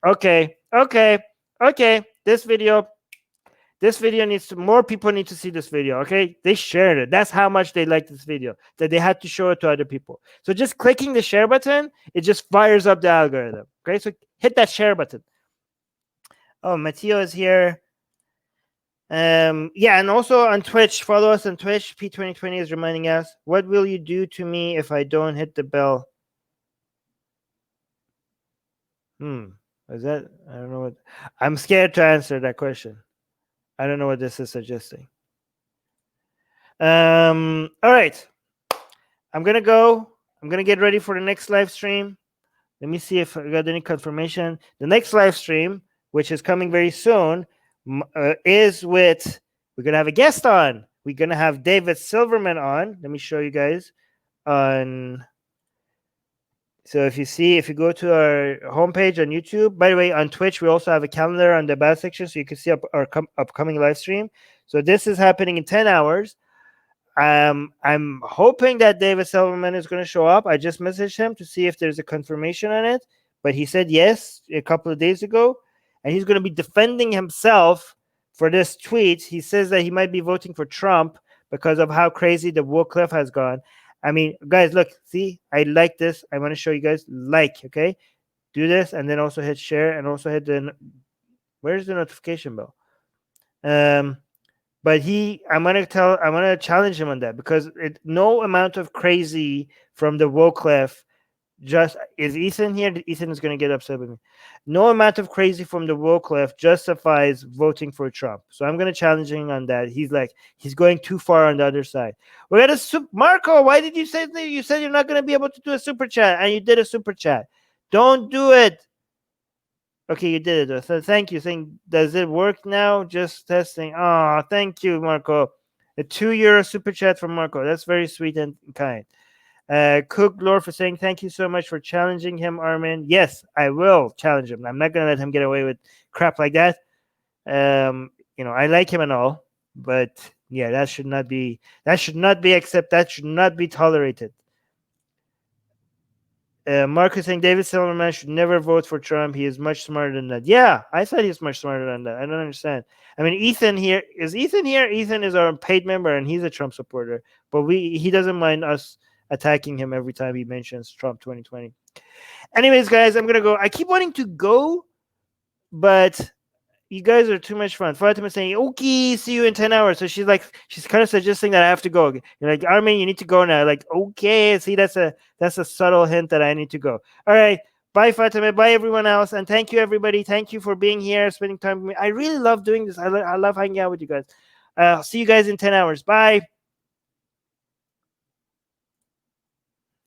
okay, Okay. This video needs to, more people need to see this video. Okay, they shared it. That's how much they like this video, that they had to show it to other people. So just clicking the share button, it just fires up the algorithm. Okay, so hit that share button. Oh, Matteo is here. Yeah, and also on Twitch, follow us on Twitch. P2020 is reminding us, what will you do to me if I don't hit the bell? Is that, I don't know what, I'm scared to answer that question. I don't know what this is suggesting. All right, I'm gonna go. I'm gonna get ready for the next live stream. Let me see if I got any confirmation. The next live stream, which is coming very soon, is with, we're gonna have a guest on. We're gonna have David Silverman on. Let me show you guys on. So if you go to our homepage on YouTube, by the way, on Twitch, we also have a calendar on the about section, so you can see our upcoming live stream. So this is happening in 10 hours. I'm hoping that David Silverman is going to show up. I just messaged him to see if there's a confirmation on it, but he said yes a couple of days ago, and he's going to be defending himself for this tweet. He says that he might be voting for Trump because of how crazy the woke cliff has gone. I mean, guys, look, see, I like this. I want to show you guys, okay? Do this, and then also hit share, and also hit the, where's the notification bell? But I'm gonna challenge him on that, because no amount of crazy from the woke cliff, just, is Ethan here? Ethan is gonna get upset with me. No amount of crazy from the woke cliff justifies voting for Trump. So I'm gonna challenge him on that. He's going too far on the other side. We got Marco. Why did you say that? You said you're not gonna be able to do a super chat, and you did a super chat. Don't do it. Okay, you did it. So thank you. Does it work now? Just testing. Oh, thank you, Marco. A €2 super chat from Marco. That's very sweet and kind. Cook Lord for saying thank you so much for challenging him, Armin. Yes, I will challenge him. I'm not gonna let him get away with crap like that. I like him and all, but yeah, that should not be accepted. That should not be tolerated. Mark is saying David Silverman should never vote for Trump. He is much smarter than that. Yeah, I thought he's much smarter than that. I don't understand. I mean, Ethan here. Ethan is our paid member, and he's a Trump supporter. But he doesn't mind us attacking him every time he mentions Trump 2020. Anyways, guys, I'm gonna go. I keep wanting to go, but you guys are too much fun. Fatima saying, okay, see you in 10 hours. So she's kind of suggesting that I have to go. You're like, Armin, you need to go now. Like, okay, see, that's a subtle hint that I need to go. All right. Bye, Fatima. Bye, everyone else. And thank you, everybody. Thank you for being here, spending time with me. I really love doing this. I love hanging out with you guys. See you guys in 10 hours. Bye.